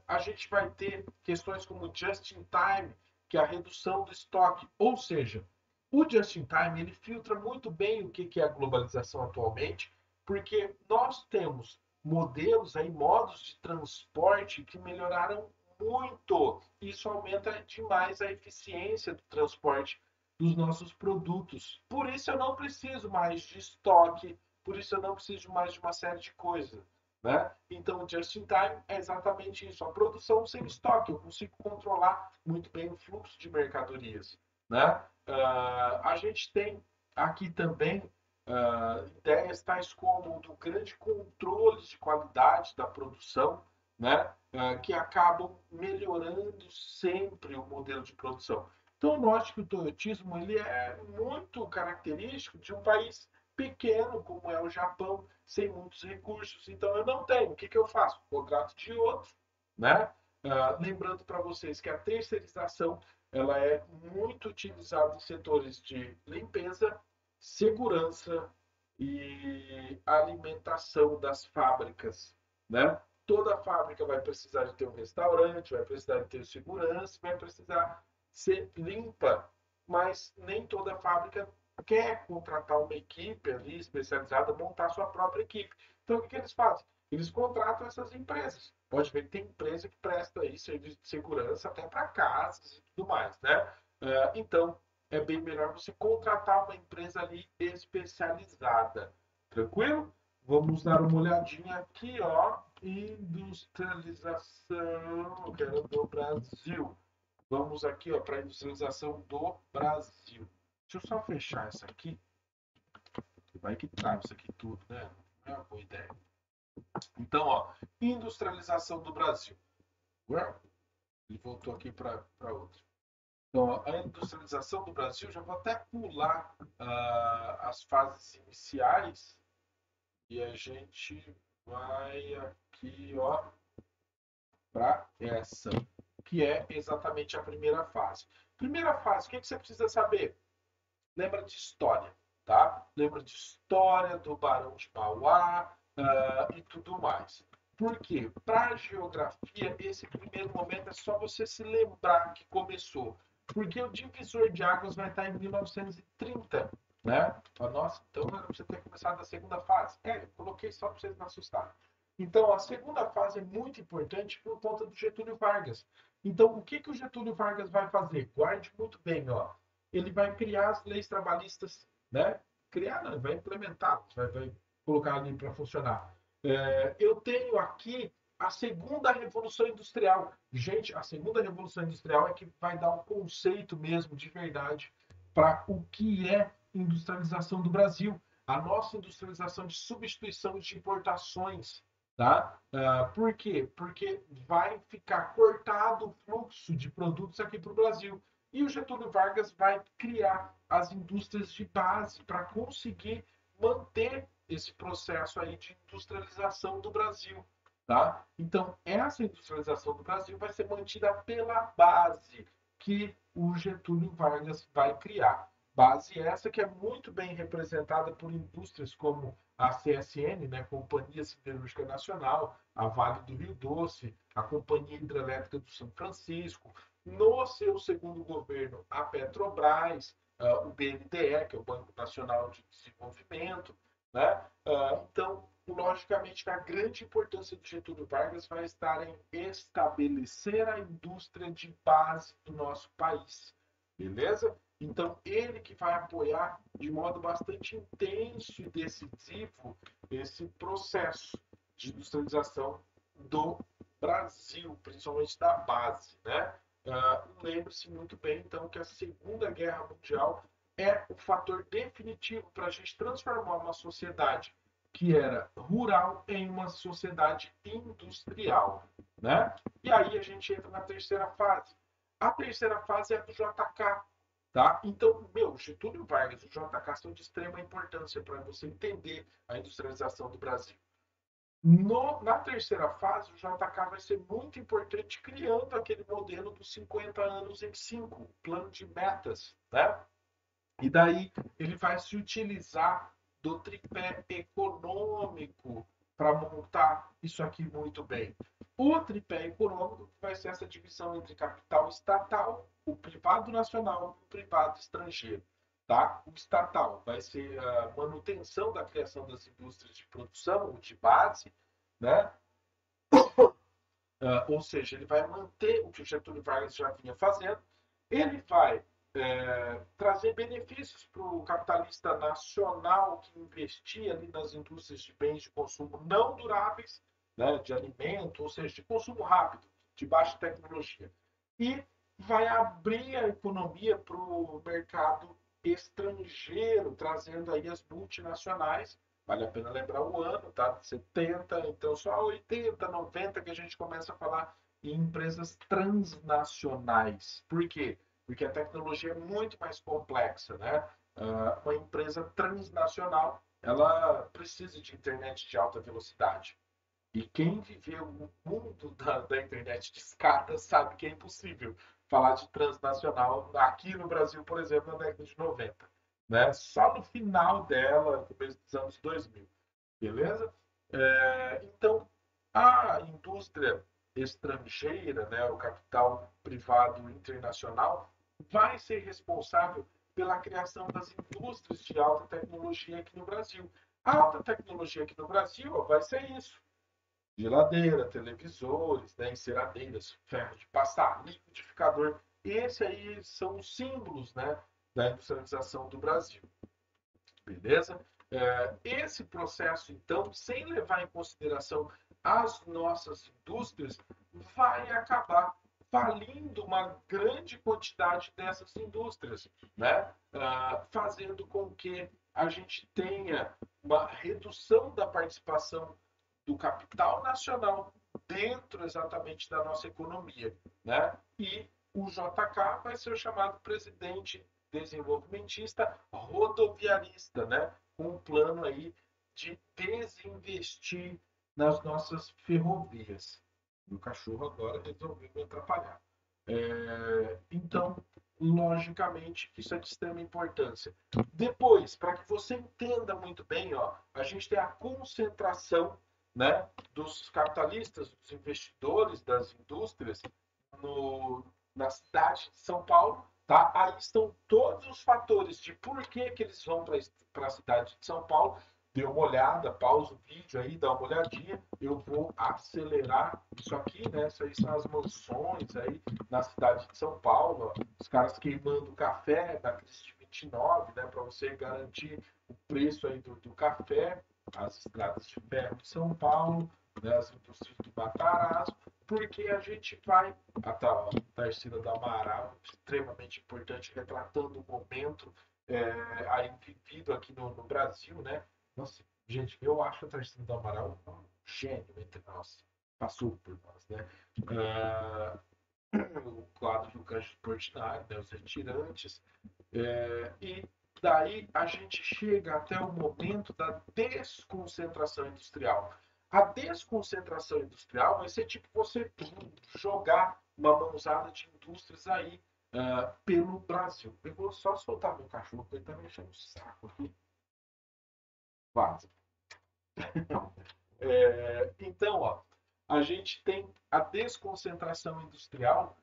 [SPEAKER 1] A gente vai ter questões como just in time, que é a redução do estoque. Ou seja, o just in time ele filtra muito bem o que é a globalização atualmente, porque nós temos modelos aí, modos de transporte que melhoraram muito. Isso aumenta demais a eficiência do transporte dos nossos produtos. Por isso eu não preciso mais de estoque, por isso eu não preciso mais de uma série de coisas. Né? Então, o just in time é exatamente isso, a produção sem estoque. Eu consigo controlar muito bem o fluxo de mercadorias. Né? A gente tem aqui também ideias tais como do grande controle de qualidade da produção, né? Que acabam melhorando sempre o modelo de produção. Então, note que o toyotismo ele é muito característico de um país pequeno, como é o Japão, sem muitos recursos. Então, eu não tenho. O que eu faço? Contrato de outro. Né? Lembrando para vocês que a terceirização ela é muito utilizada em setores de limpeza, segurança e alimentação das fábricas, né? Toda fábrica vai precisar de ter um restaurante, vai precisar de ter segurança, vai precisar ser limpa, mas nem toda fábrica quer contratar uma equipe ali especializada, montar sua própria equipe. Então, o que eles fazem? Eles contratam essas empresas. Pode ver que tem empresa que presta aí serviço de segurança até para casas e tudo mais, né? Então, é bem melhor você contratar uma empresa ali especializada. Tranquilo? Vamos dar uma olhadinha aqui, ó. Industrialização, que era do Brasil. Vamos aqui, ó, para a industrialização do Brasil. Deixa eu só fechar essa aqui. Vai que trava isso aqui tudo, né? Não é uma boa ideia. Então, ó, industrialização do Brasil. Ele voltou aqui para outra. Então, a industrialização do Brasil, já vou até pular as fases iniciais e a gente vai aqui, ó, para essa, que é exatamente a primeira fase. Primeira fase, o que você precisa saber? Lembra de história, tá? Lembra de história do Barão de Mauá e tudo mais. Por quê? Para a geografia, esse primeiro momento é só você se lembrar que começou. Porque o divisor de águas vai estar em 1930, né? Nossa, então você ter começado a segunda fase. Eu coloquei só para vocês não assustarem. Então, a segunda fase é muito importante por conta do Getúlio Vargas. Então, o que, que o Getúlio Vargas vai fazer? Guarde muito bem, ó. Ele vai criar as leis trabalhistas, né? Criar, não, vai implementar, vai colocar ali para funcionar. Eu tenho aqui a segunda revolução industrial. Gente, a segunda revolução industrial é que vai dar um conceito mesmo de verdade para o que é industrialização do Brasil. A nossa industrialização de substituição de importações. Tá? Por quê? Porque vai ficar cortado o fluxo de produtos aqui para o Brasil. E o Getúlio Vargas vai criar as indústrias de base para conseguir manter esse processo aí de industrialização do Brasil. Tá? Então, essa industrialização do Brasil vai ser mantida pela base que o Getúlio Vargas vai criar. Base essa que é muito bem representada por indústrias como a CSN, né, Companhia Siderúrgica Nacional, a Vale do Rio Doce, a Companhia Hidrelétrica do São Francisco, no seu segundo governo, a Petrobras, o BNDE, que é o Banco Nacional de Desenvolvimento, né? Então, logicamente, a grande importância do Getúlio Vargas vai estar em estabelecer a indústria de base do nosso país, beleza? Então, ele que vai apoiar de modo bastante intenso e decisivo esse processo de industrialização do Brasil, principalmente da base, né? Lembre-se muito bem, então, que a Segunda Guerra Mundial é o fator definitivo para a gente transformar uma sociedade que era rural em uma sociedade industrial, né? E aí a gente entra na terceira fase. A terceira fase é a do JK, tá? Então, Getúlio Vargas e o JK são de extrema importância para você entender a industrialização do Brasil. Na terceira fase, o JK vai ser muito importante criando aquele modelo dos 50 anos em 5, plano de metas, né? E daí ele vai se utilizar do tripé econômico para montar isso aqui muito bem. O tripé econômico vai ser essa divisão entre capital estatal, o privado nacional e o privado estrangeiro. Tá? O estatal vai ser a manutenção da criação das indústrias de produção, de base, né? Ou seja, ele vai manter o que o Getúlio Vargas já vinha fazendo, ele vai trazer benefícios para o capitalista nacional que investia ali nas indústrias de bens de consumo não duráveis, né, de alimento, ou seja, de consumo rápido, de baixa tecnologia. E vai abrir a economia para o mercado estrangeiro, trazendo aí as multinacionais. Vale a pena lembrar o ano, tá? 70, então só 80, 90 que a gente começa a falar em empresas transnacionais. Por quê? Porque a tecnologia é muito mais complexa, né? Uma empresa transnacional, ela precisa de internet de alta velocidade. E quem viveu no mundo da internet de escada sabe que é impossível falar de transnacional aqui no Brasil, por exemplo, na década de 90. Né? Só no final dela, começo dos anos 2000. Beleza? Então, a indústria estrangeira, né, o capital privado internacional, vai ser responsável pela criação das indústrias de alta tecnologia aqui no Brasil. A alta tecnologia aqui no Brasil vai ser isso: geladeira, televisores, né, enceradeiras, ferro de passar, liquidificador. Esses aí são os símbolos, né, da industrialização do Brasil. Beleza? Esse processo, então, sem levar em consideração as nossas indústrias, vai acabar falindo uma grande quantidade dessas indústrias, né? Fazendo com que a gente tenha uma redução da participação do capital nacional dentro exatamente da nossa economia, né? E o JK vai ser o chamado presidente desenvolvimentista rodoviarista, né? Com um plano aí de desinvestir nas nossas ferrovias. O cachorro agora resolveu me atrapalhar. Então, logicamente, isso é de extrema importância. Depois, para que você entenda muito bem, ó, a gente tem a concentração né, dos capitalistas, dos investidores, das indústrias na cidade de São Paulo, tá? Aí estão todos os fatores de por que eles vão para a cidade de São Paulo. Dê uma olhada, pausa o vídeo aí, dá uma olhadinha. Eu vou acelerar isso aqui, né? Isso aí são as mansões aí na cidade de São Paulo. Ó. Os caras queimando café da crise de 29, né? Para você garantir o preço aí do café. As estradas de ferro de São Paulo, né? As indústrias do Matarazzo, porque a gente vai. A Tarsila do Amaral, extremamente importante, retratando o momento aí vivido aqui no Brasil, né? Nossa, gente, eu acho a Tarsila do Amaral um gênio entre nós. Passou por nós, né? O quadro do Cândido Portinari, né? Os Retirantes. E daí a gente chega até o momento da desconcentração industrial. A desconcentração industrial vai ser tipo você jogar uma mãozada de indústrias aí pelo Brasil. Eu vou só soltar meu cachorro, ele tá me enchendo o saco aqui. Vaza. Então, ó, a gente tem a desconcentração industrial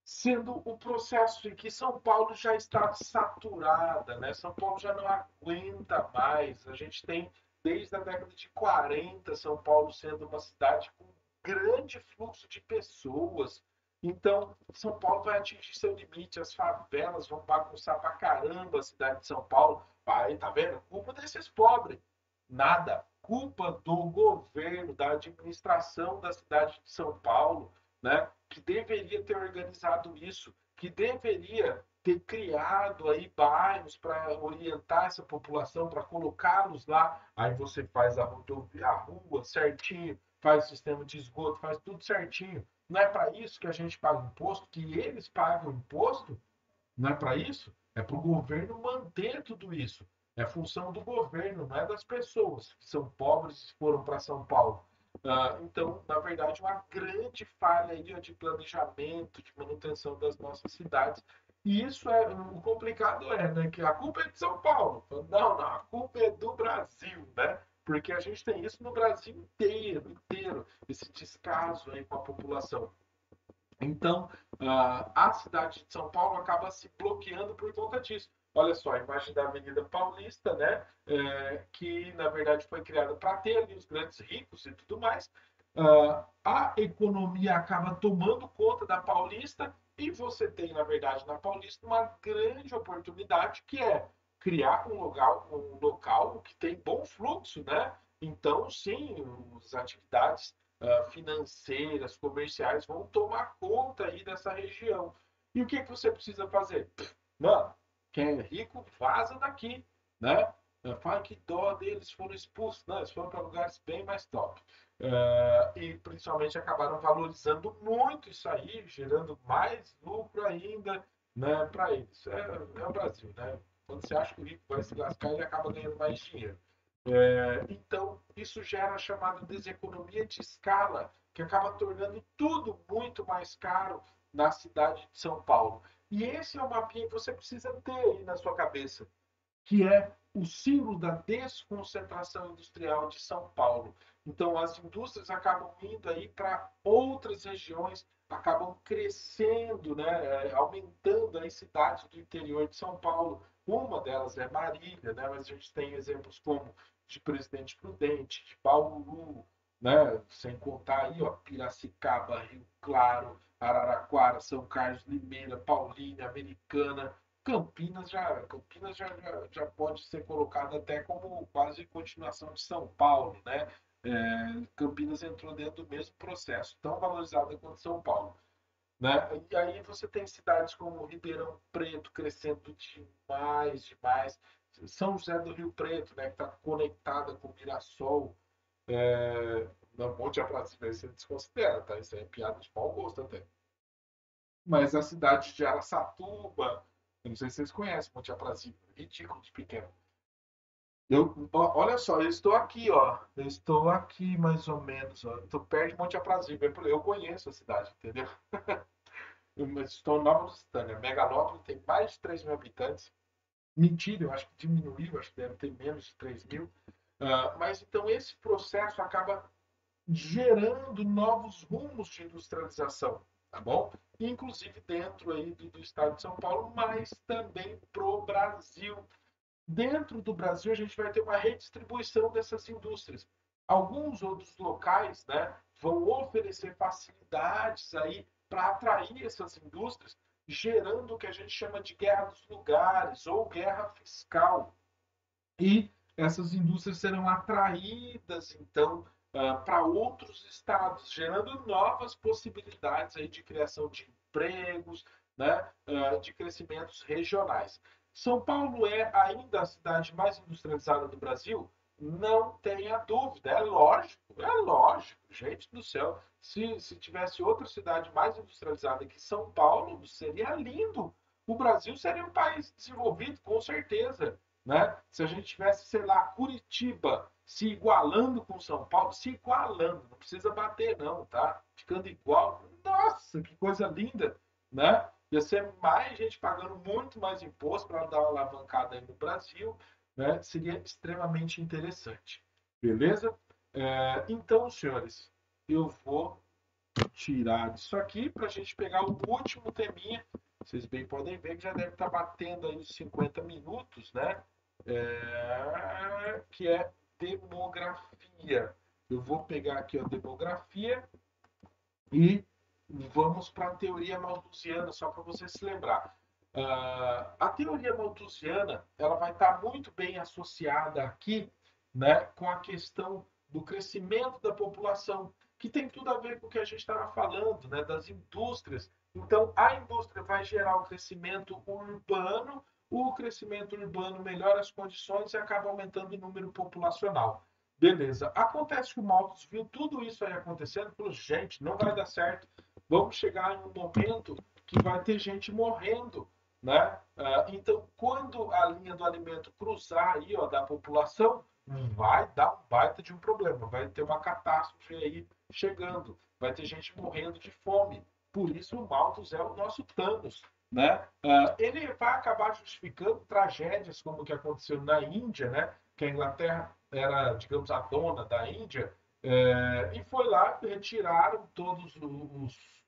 [SPEAKER 1] sendo o processo em que São Paulo já está saturada, né? São Paulo já não aguenta mais. A gente tem, desde a década de 40, São Paulo sendo uma cidade com grande fluxo de pessoas. Então, São Paulo vai atingir seu limite, as favelas vão bagunçar pra caramba a cidade de São Paulo. Aí, tá vendo? Culpa desses pobres. Nada. Culpa do governo, da administração da cidade de São Paulo, né? Que deveria ter organizado isso, que deveria ter criado aí bairros para orientar essa população, para colocá-los lá. Aí você faz a rodovia, a rua certinho, faz o sistema de esgoto, faz tudo certinho. Não é para isso que a gente paga imposto, que eles pagam imposto? Não é para isso? É para o governo manter tudo isso. É função do governo, não é das pessoas que são pobres e foram para São Paulo. Então, na verdade, uma grande falha aí de planejamento, de manutenção das nossas cidades. E isso é o complicado né, que a culpa é de São Paulo. Não, a culpa é do Brasil, né? Porque a gente tem isso no Brasil inteiro, inteiro, esse descaso aí com a população. Então, a cidade de São Paulo acaba se bloqueando por conta disso. Olha só, a imagem da Avenida Paulista, né? Que na verdade foi criada para ter ali os grandes ricos e tudo mais. A economia acaba tomando conta da Paulista e você tem, na verdade, na Paulista uma grande oportunidade que é criar um local que tem bom fluxo, né? Então, sim, as atividades financeiras, comerciais vão tomar conta aí dessa região. E o que, que você precisa fazer? Mano, quem é rico, vaza daqui, né? Fala que dó deles foram expulsos, não, eles foram para lugares bem mais top. E principalmente acabaram valorizando muito isso aí, gerando mais lucro ainda, né, para eles. É o Brasil, né? Quando você acha que o rico vai se lascar, ele acaba ganhando mais dinheiro. Então, isso gera a chamada deseconomia de escala, que acaba tornando tudo muito mais caro na cidade de São Paulo. E esse é o mapinha que você precisa ter aí na sua cabeça, que é o símbolo da desconcentração industrial de São Paulo. Então, as indústrias acabam indo aí para outras regiões, acabam crescendo, né, aumentando as cidades do interior de São Paulo. Uma delas é Marília, né, mas a gente tem exemplos como de Presidente Prudente, de Bauru, né, sem contar aí, ó, Piracicaba, Rio Claro, Araraquara, São Carlos, Limeira, Paulínia, Americana, Campinas já pode ser colocado até como quase continuação de São Paulo, né? Campinas entrou dentro do mesmo processo, tão valorizada quanto São Paulo. Né? E aí você tem cidades como Ribeirão Preto crescendo demais, demais. São José do Rio Preto, né, que está conectada com Mirassol. No Monte Aprazível, aí você desconsidera, tá? Isso aí é piada de mau gosto até. Mas a cidade de Araçatuba, eu não sei se vocês conhecem Monte Aprazível, ridículo de pequeno. Olha só, eu estou aqui, ó. Eu estou aqui mais ou menos, ó. Estou perto de Monte Aprazível. Eu conheço a cidade, entendeu? Eu estou em Nova Lusitânia. Megalópole tem mais de 3 mil habitantes. Mentira, eu acho que diminuiu, acho que deve ter menos de 3 mil. Mas então esse processo acaba gerando novos rumos de industrialização, tá bom? Inclusive dentro aí do estado de São Paulo, mas também pro Brasil. Dentro do Brasil, a gente vai ter uma redistribuição dessas indústrias. Alguns outros locais, né, vão oferecer facilidades aí para atrair essas indústrias, gerando o que a gente chama de guerra dos lugares ou guerra fiscal. E essas indústrias serão atraídas, então, para outros estados, gerando novas possibilidades aí de criação de empregos, né, de crescimentos regionais. São Paulo é ainda a cidade mais industrializada do Brasil? Não tenha dúvida, é lógico, gente do céu. Se tivesse outra cidade mais industrializada que São Paulo, seria lindo. O Brasil seria um país desenvolvido, com certeza, né? Se a gente tivesse, sei lá, Curitiba se igualando com São Paulo, se igualando, não precisa bater não, tá? Ficando igual, nossa, que coisa linda, né? Ia ser mais gente pagando muito mais imposto para dar uma alavancada aí no Brasil, né? Seria extremamente interessante, beleza? Então, senhores, eu vou tirar isso aqui para a gente pegar o último teminha. Vocês bem podem ver que já deve estar batendo aí os 50 minutos, né? Que é demografia. Eu vou pegar aqui a demografia e vamos para a teoria malthusiana, só para você se lembrar. A teoria malthusiana ela vai estar muito bem associada aqui, né, com a questão do crescimento da população, que tem tudo a ver com o que a gente estava falando, né, das indústrias. Então, a indústria vai gerar o crescimento urbano melhora as condições e acaba aumentando o número populacional. Beleza. Acontece que o Malthus viu tudo isso aí acontecendo e falou, gente, não vai dar certo. Vamos chegar em um momento que vai ter gente morrendo, né? Então, quando a linha do alimento cruzar aí, ó, da população, vai dar um baita de um problema, vai ter uma catástrofe aí chegando, vai ter gente morrendo de fome. Por isso o Malthus é o nosso Thanos, né? Ele vai acabar justificando tragédias como o que aconteceu na Índia, né? Que a Inglaterra era, digamos, a dona da Índia, e foi lá, retiraram todos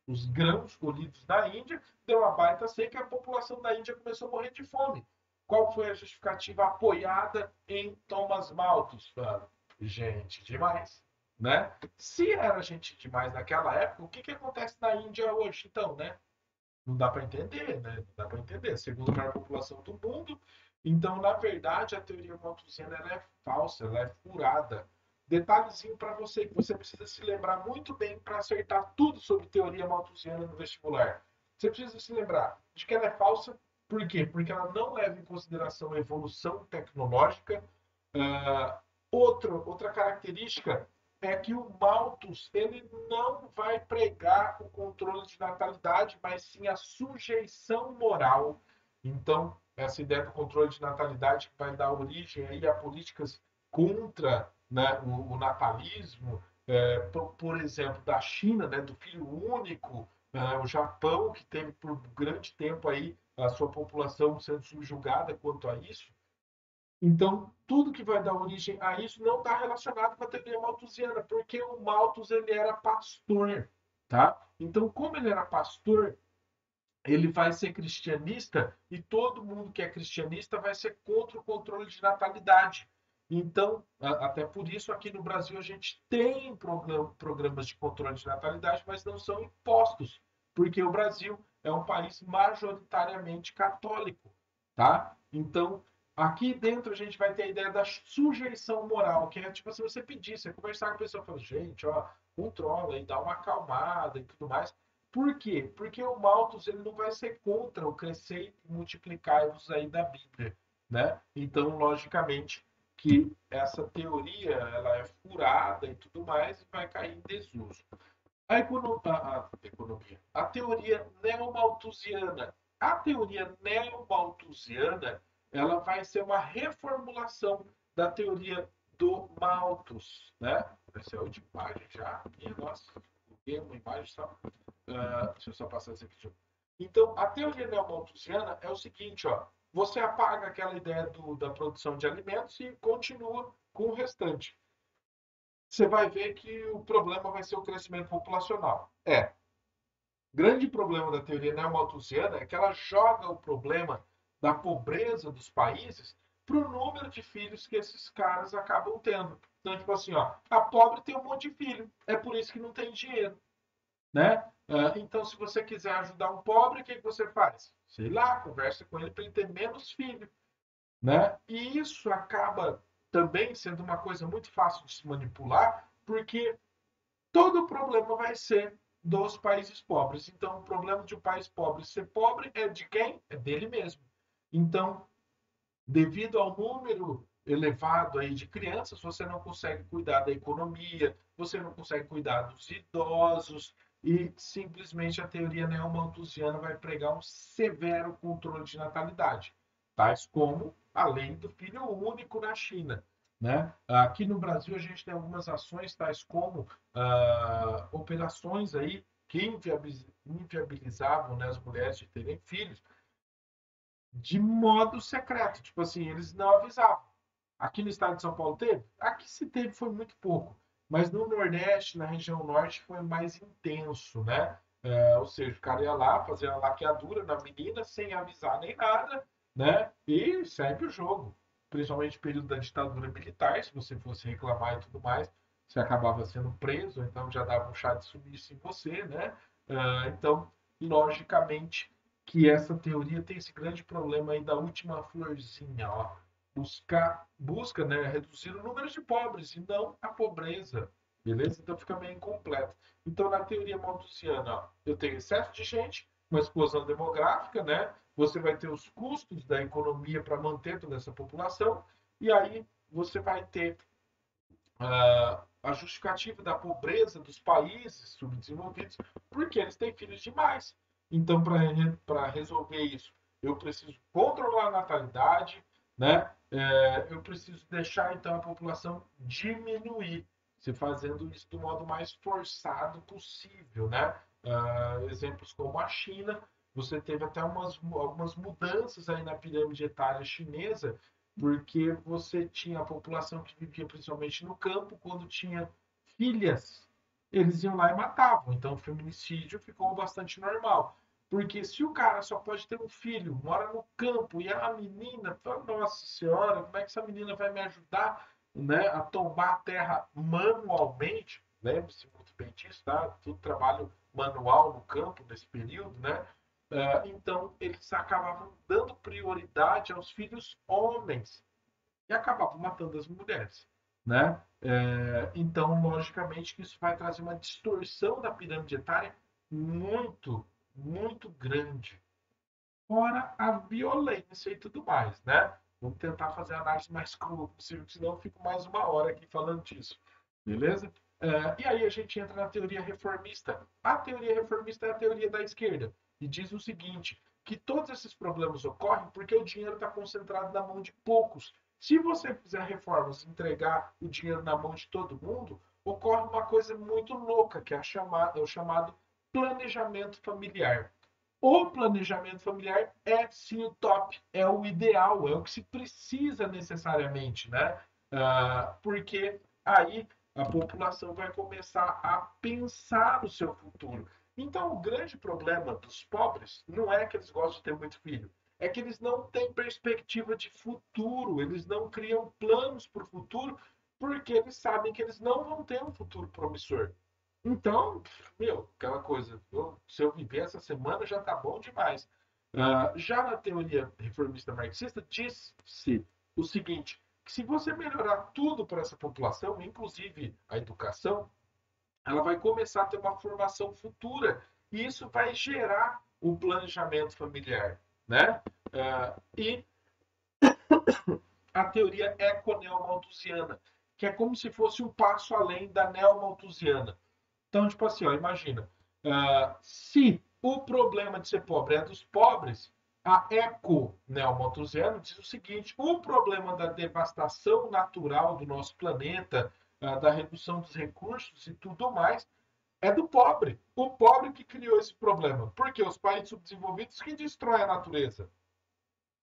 [SPEAKER 1] os grãos colhidos da Índia, deu uma baita seca e a população da Índia começou a morrer de fome. Qual foi a justificativa apoiada em Thomas Malthus? Gente demais, né? Se era gente demais naquela época, o que acontece na Índia hoje, então, né? Não dá para entender, né? Não dá para entender. Segunda maior população do mundo. Então, na verdade, a teoria malthusiana ela é falsa, ela é furada. Detalhezinho para você, que você precisa se lembrar muito bem para acertar tudo sobre teoria malthusiana no vestibular. Você precisa se lembrar de que ela é falsa, por quê? Porque ela não leva em consideração a evolução tecnológica. Outra característica é que o Malthus ele não vai pregar o controle de natalidade, mas sim a sujeição moral. Então, essa ideia do controle de natalidade vai dar origem aí a políticas contra, né, o natalismo, por exemplo, da China, né, do filho único, o Japão, que teve por grande tempo aí a sua população sendo subjugada quanto a isso. Então, tudo que vai dar origem a isso não está relacionado com a teoria malthusiana, porque o Malthus ele era pastor, tá? Então, como ele era pastor, ele vai ser cristianista e todo mundo que é cristianista vai ser contra o controle de natalidade. Então, até por isso, aqui no Brasil a gente tem programas de controle de natalidade, mas não são impostos, porque o Brasil é um país majoritariamente católico, tá? Então, aqui dentro a gente vai ter a ideia da sujeição moral, que é tipo, se você pedir, você conversar com a pessoa, falar, gente, ó, controla e dá uma acalmada e tudo mais. Por quê? Porque o Malthus ele não vai ser contra o crescer e multiplicar-vos aí da Bíblia, né? Então, logicamente, que essa teoria ela é furada e tudo mais e vai cair em desuso. A teoria neomalthusiana. A teoria neomalthusiana ela vai ser uma reformulação da teoria do Malthus, né? Vai ser a última imagem já. Minha nossa, coloquei uma imagem só. Deixa eu só passar isso aqui. Então, a teoria neomalthusiana é o seguinte, ó. Você apaga aquela ideia da produção de alimentos e continua com o restante, você vai ver que o problema vai ser o crescimento populacional. Grande problema da teoria neomalthusiana é que ela joga o problema da pobreza dos países para o número de filhos que esses caras acabam tendo. Então, tipo assim, ó, a pobre tem um monte de filho, é por isso que não tem dinheiro, né? Então, se você quiser ajudar um pobre, o que você faz? Sei lá, conversa com ele para ele ter menos filho, né? E isso acaba também sendo uma coisa muito fácil de se manipular, porque todo o problema vai ser dos países pobres. Então, o problema de um país pobre ser pobre é de quem? É dele mesmo. Então, devido ao número elevado aí de crianças, você não consegue cuidar da economia, você não consegue cuidar dos idosos, e simplesmente a teoria neomalthusiana vai pregar um severo controle de natalidade, tais como a lei do filho único na China. Né? Aqui no Brasil a gente tem algumas ações tais como operações aí que inviabilizavam, né, as mulheres de terem filhos de modo secreto. Tipo assim, eles não avisavam. Aqui no estado de São Paulo teve? Aqui se teve foi muito pouco. Mas no Nordeste, na região Norte, foi mais intenso, né? Ou seja, o cara ia lá fazer a laqueadura na menina sem avisar nem nada, né? E segue o jogo. Principalmente no período da ditadura militar, se você fosse reclamar e tudo mais, você acabava sendo preso, então já dava um chá de sumiço em você, né? Então, logicamente, que essa teoria tem esse grande problema aí da última florzinha, ó. Busca, né, reduzir o número de pobres e não a pobreza, beleza? Então fica meio incompleto. Então, na teoria malthusiana, ó, eu tenho excesso de gente, uma explosão demográfica, né? Você vai ter os custos da economia para manter toda essa população, e aí você vai ter a justificativa da pobreza dos países subdesenvolvidos, porque eles têm filhos demais. Então, para resolver isso, eu preciso controlar a natalidade, né? Eu preciso deixar então a população diminuir, se fazendo isso do modo mais forçado possível, né? Exemplos como a China, você teve até algumas mudanças aí na pirâmide etária chinesa, porque você tinha a população que vivia principalmente no campo, quando tinha filhas, eles iam lá e matavam. Então o feminicídio ficou bastante normal. Porque se o cara só pode ter um filho, mora no campo, e a menina, fala, nossa senhora, como é que essa menina vai me ajudar, né, a tomar a terra manualmente? Lembre-se muito bem disso, tá? Tudo trabalho manual no campo nesse período, né? Então, eles acabavam dando prioridade aos filhos homens e acabavam matando as mulheres, né? Então, logicamente, que isso vai trazer uma distorção da pirâmide etária muito, muito grande. Fora a violência e tudo mais, né? Vamos tentar fazer a análise mais crua possível, senão eu fico mais uma hora aqui falando disso. Beleza? E aí a gente entra na teoria reformista. A teoria reformista é a teoria da esquerda. E diz o seguinte, que todos esses problemas ocorrem porque o dinheiro está concentrado na mão de poucos. Se você fizer reformas e entregar o dinheiro na mão de todo mundo, ocorre uma coisa muito louca, que é o chamado planejamento familiar. O planejamento familiar é sim o top, é o ideal, é o que se precisa necessariamente, né? Porque aí a população vai começar a pensar no seu futuro. Então, o grande problema dos pobres não é que eles gostam de ter muito filho, é que eles não têm perspectiva de futuro, eles não criam planos para o futuro, porque eles sabem que eles não vão ter um futuro promissor. Então, meu, aquela coisa, se eu viver essa semana já tá bom demais. Já na teoria reformista marxista, diz-se o seguinte: que se você melhorar tudo para essa população, inclusive a educação, ela vai começar a ter uma formação futura e isso vai gerar um planejamento familiar, né? E a teoria econeomalthusiana, que é como se fosse um passo além da neomalthusiana. Então, tipo assim, ó, imagina, se o problema de ser pobre é dos pobres, a eco-neomalthusiana diz o seguinte: o problema da devastação natural do nosso planeta, da redução dos recursos e tudo mais, é do pobre. O pobre que criou esse problema. Porque os países subdesenvolvidos que destroem a natureza.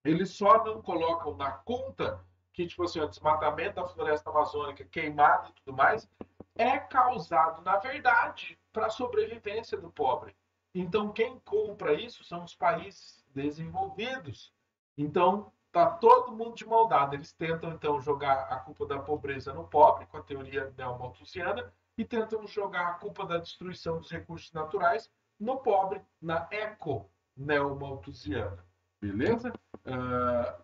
[SPEAKER 1] Eles só não colocam na conta que tipo assim, o desmatamento da floresta amazônica, queimada e tudo mais, é causado, na verdade, para a sobrevivência do pobre. Então, quem compra isso são os países desenvolvidos. Então, tá todo mundo de mão dada. Eles tentam, então, jogar a culpa da pobreza no pobre, com a teoria neomalthusiana, e tentam jogar a culpa da destruição dos recursos naturais no pobre, na eco-neomalthusiana. Beleza?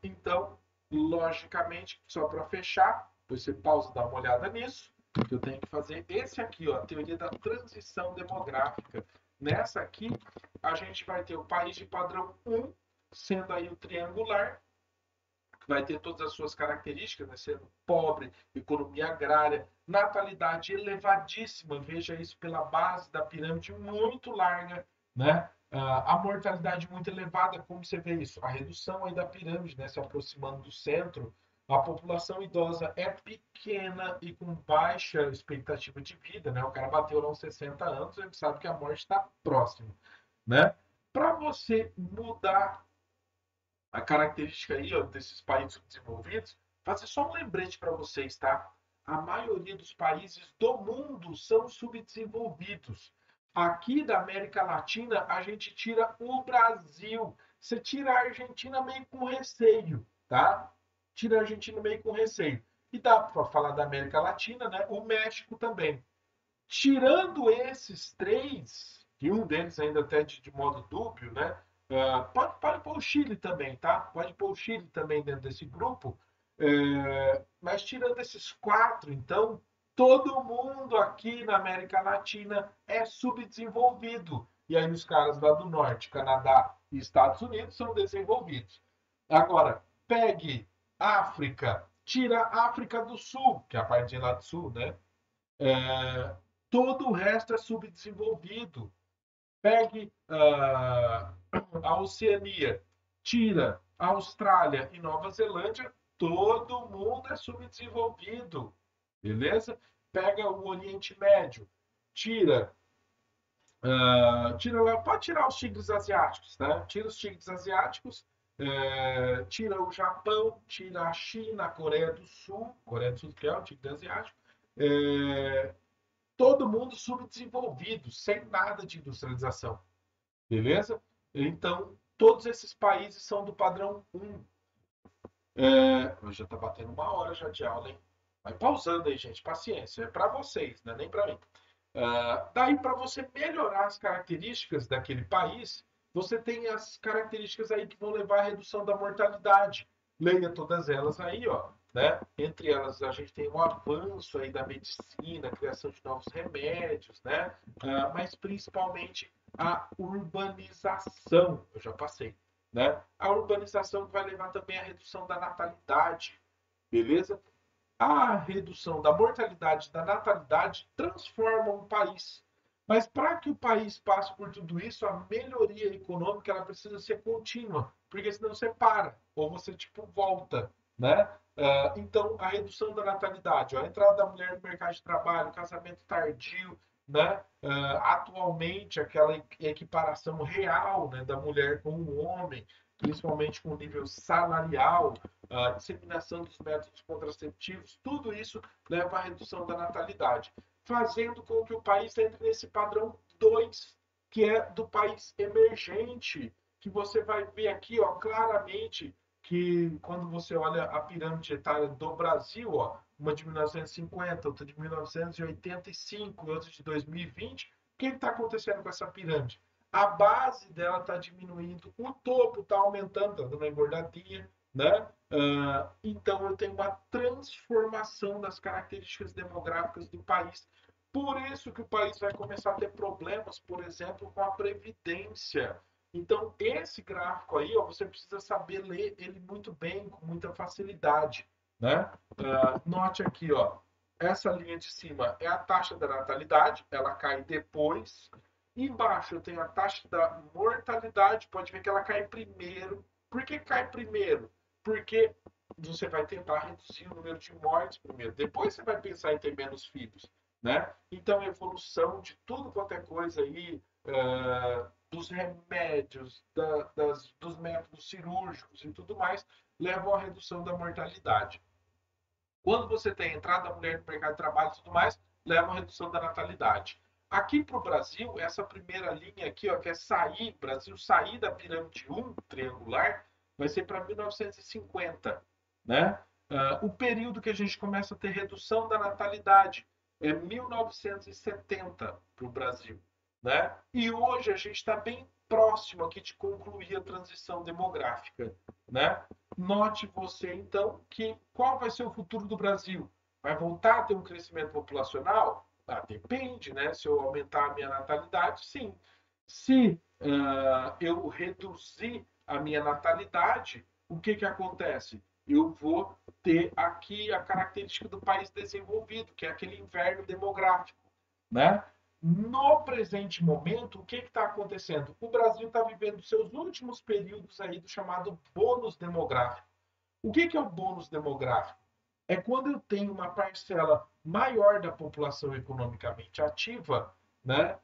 [SPEAKER 1] Então, logicamente, só para fechar, depois você pausa e dá uma olhada nisso, que eu tenho que fazer esse aqui, ó, a teoria da transição demográfica. Nessa aqui, a gente vai ter o país de padrão 1, sendo aí o triangular, que vai ter todas as suas características, né? Sendo pobre, economia agrária, natalidade elevadíssima, veja isso pela base da pirâmide muito larga, né? A mortalidade muito elevada, como você vê isso? A redução aí da pirâmide, né? Se aproximando do centro, a população idosa é pequena e com baixa expectativa de vida, né? O cara bateu lá uns 60 anos, ele sabe que a morte está próxima, né? Para você mudar a característica aí, ó, desses países desenvolvidos, fazer só um lembrete para vocês, tá? A maioria dos países do mundo são subdesenvolvidos. Aqui da América Latina, a gente tira o Brasil. Você tira a Argentina meio com receio, tá? Tira a Argentina meio com receio. E dá para falar da América Latina, né? O México também. Tirando esses três, e um deles ainda até de modo dúbio, né? Pode pôr o Chile também, tá? Pode pôr o Chile também dentro desse grupo. Mas tirando esses quatro, então, todo mundo aqui na América Latina é subdesenvolvido. E aí os caras lá do norte, Canadá e Estados Unidos, são desenvolvidos. Agora, pegue África, tira a África do Sul, que é a parte lá do sul, né? É, todo o resto é subdesenvolvido. Pegue a Oceania, tira a Austrália e Nova Zelândia, todo mundo é subdesenvolvido. Beleza? Pega o Oriente Médio, tira. Pode tirar os tigres asiáticos, né? Tira os tigres asiáticos, tira o Japão, tira a China, a Coreia do Sul que é o tigre asiático, é, todo mundo subdesenvolvido, sem nada de industrialização. Beleza? Então, todos esses países são do padrão 1. Hoje já está batendo uma hora já de aula, hein? Vai pausando aí, gente. Paciência. É para vocês, não é nem para mim. Daí, para você melhorar as características daquele país, você tem as características aí que vão levar à redução da mortalidade. Leia todas elas aí, ó. Né? Entre elas, a gente tem o avanço aí da medicina, a criação de novos remédios, né? Mas principalmente a urbanização. Eu já passei. Né? A urbanização vai levar também à redução da natalidade. Beleza? A redução da mortalidade e da natalidade transforma um país. Mas para que o país passe por tudo isso, a melhoria econômica ela precisa ser contínua, porque senão você para ou você tipo volta, né? Então a redução da natalidade, a entrada da mulher no mercado de trabalho, casamento tardio, né? Atualmente aquela equiparação real, né, da mulher com o homem, principalmente com o nível salarial, a disseminação dos métodos contraceptivos, tudo isso leva à redução da natalidade, fazendo com que o país entre nesse padrão 2, que é do país emergente, que você vai ver aqui, ó, claramente que quando você olha a pirâmide etária do Brasil, ó, uma de 1950, outra de 1985 e outra de 2020, o que está acontecendo com essa pirâmide? A base dela está diminuindo, o topo está aumentando, está dando uma engordadinha, né? Então eu tenho uma transformação das características demográficas do país. Por isso que o país vai começar a ter problemas, por exemplo, com a previdência. Então esse gráfico aí, ó, você precisa saber ler ele muito bem, com muita facilidade, né? Note aqui, ó, essa linha de cima é a taxa da natalidade, ela cai depois. Embaixo eu tenho a taxa da mortalidade, pode ver que ela cai primeiro. Por que cai primeiro? Porque você vai tentar reduzir o número de mortes primeiro. Depois você vai pensar em ter menos filhos, né? Então, a evolução de tudo quanto é coisa aí, dos remédios, dos métodos cirúrgicos e tudo mais, levam à redução da mortalidade. Quando você tem a entrada da mulher no mercado de trabalho e tudo mais, leva a redução da natalidade. Aqui para o Brasil, essa primeira linha aqui, ó, que é sair, Brasil sair da pirâmide 1 triangular, vai ser para 1950, né? O período que a gente começa a ter redução da natalidade é 1970 para o Brasil, né? E hoje a gente está bem próximo aqui de concluir a transição demográfica, né? Note você, então, que qual vai ser o futuro do Brasil? Vai voltar a ter um crescimento populacional? Depende, né? Se eu aumentar a minha natalidade, sim. Se eu reduzir a minha natalidade, o que, que acontece? Eu vou ter aqui a característica do país desenvolvido, que é aquele inverno demográfico, né? No presente momento, o que está acontecendo? O Brasil está vivendo seus últimos períodos aí do chamado bônus demográfico. O que é o bônus demográfico? É quando eu tenho uma parcela maior da população economicamente ativa, né,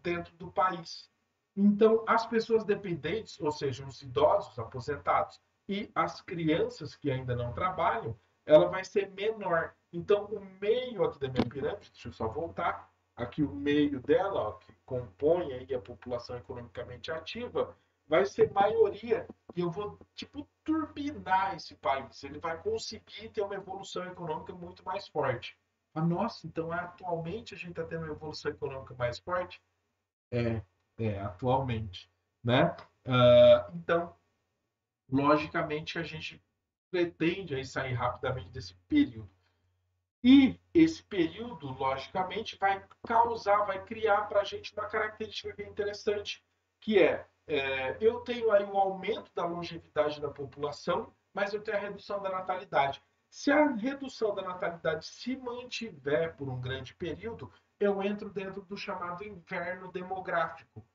[SPEAKER 1] dentro do país. Então, as pessoas dependentes, ou seja, os idosos, aposentados, e as crianças que ainda não trabalham, ela vai ser menor. Então, o meio aqui da minha pirâmide, deixa eu só voltar, aqui o meio dela, ó, que compõe aí a população economicamente ativa, vai ser maioria. E eu vou, tipo, turbinar esse país. Ele vai conseguir ter uma evolução econômica muito mais forte. Nossa, então atualmente a gente está tendo uma evolução econômica mais forte? É, atualmente, né? Então, logicamente, a gente pretende aí sair rapidamente desse período. E esse período, logicamente, vai causar, vai criar para a gente uma característica que é interessante, que eu tenho aí um aumento da longevidade da população, mas eu tenho a redução da natalidade. Se a redução da natalidade se mantiver por um grande período, eu entro dentro do chamado inverno demográfico.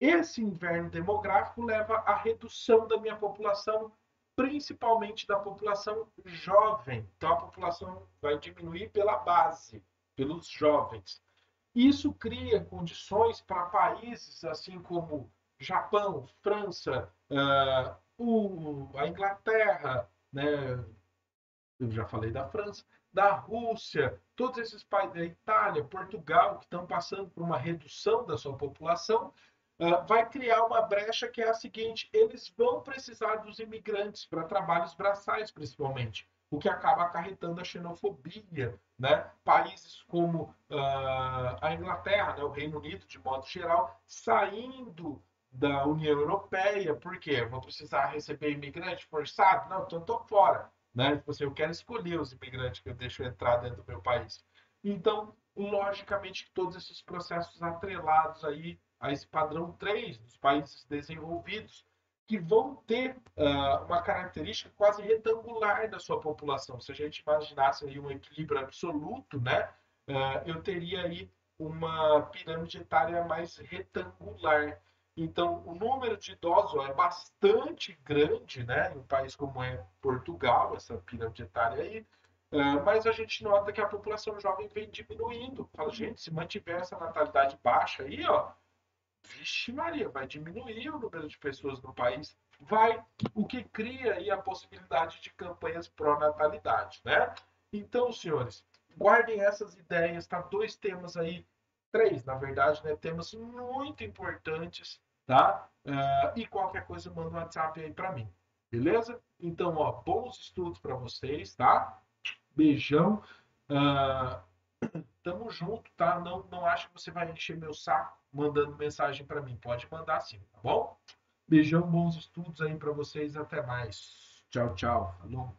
[SPEAKER 1] Esse inverno demográfico leva à redução da minha população, principalmente da população jovem. Então, a população vai diminuir pela base, pelos jovens. Isso cria condições para países assim como Japão, França, a Inglaterra, né? Eu já falei da França, da Rússia, todos esses países, da Itália, Portugal, que estão passando por uma redução da sua população, vai criar uma brecha que é a seguinte: eles vão precisar dos imigrantes para trabalhos braçais, principalmente, o que acaba acarretando a xenofobia, né? Países como a Inglaterra, né, o Reino Unido, de modo geral, saindo da União Europeia, por quê? Vou precisar receber imigrante forçado? Não, então estou fora, né? Tipo assim, eu quero escolher os imigrantes que eu deixo entrar dentro do meu país. Então, logicamente, todos esses processos atrelados aí a esse padrão 3 dos países desenvolvidos, que vão ter uma característica quase retangular da sua população. Se a gente imaginasse aí um equilíbrio absoluto, né, eu teria aí uma pirâmide etária mais retangular. Então, o número de idosos é bastante grande, né, em um país como é Portugal, essa pirâmide etária aí, mas a gente nota que a população jovem vem diminuindo. Fala, gente, se mantiver essa natalidade baixa aí, ó, vixe Maria, vai diminuir o número de pessoas no país. Vai, o que cria aí a possibilidade de campanhas pró-natalidade, né? Então, senhores, guardem essas ideias, tá? Dois temas aí, três, na verdade, né? Temas muito importantes, tá? E qualquer coisa, manda um WhatsApp aí para mim, beleza? Então, ó, bons estudos para vocês, tá? Beijão. Uh, Tamo junto, tá? Não acho que você vai encher meu saco mandando mensagem para mim. Pode mandar sim, tá bom? Beijão, bons estudos aí para vocês. Até mais. Tchau, tchau. Falou.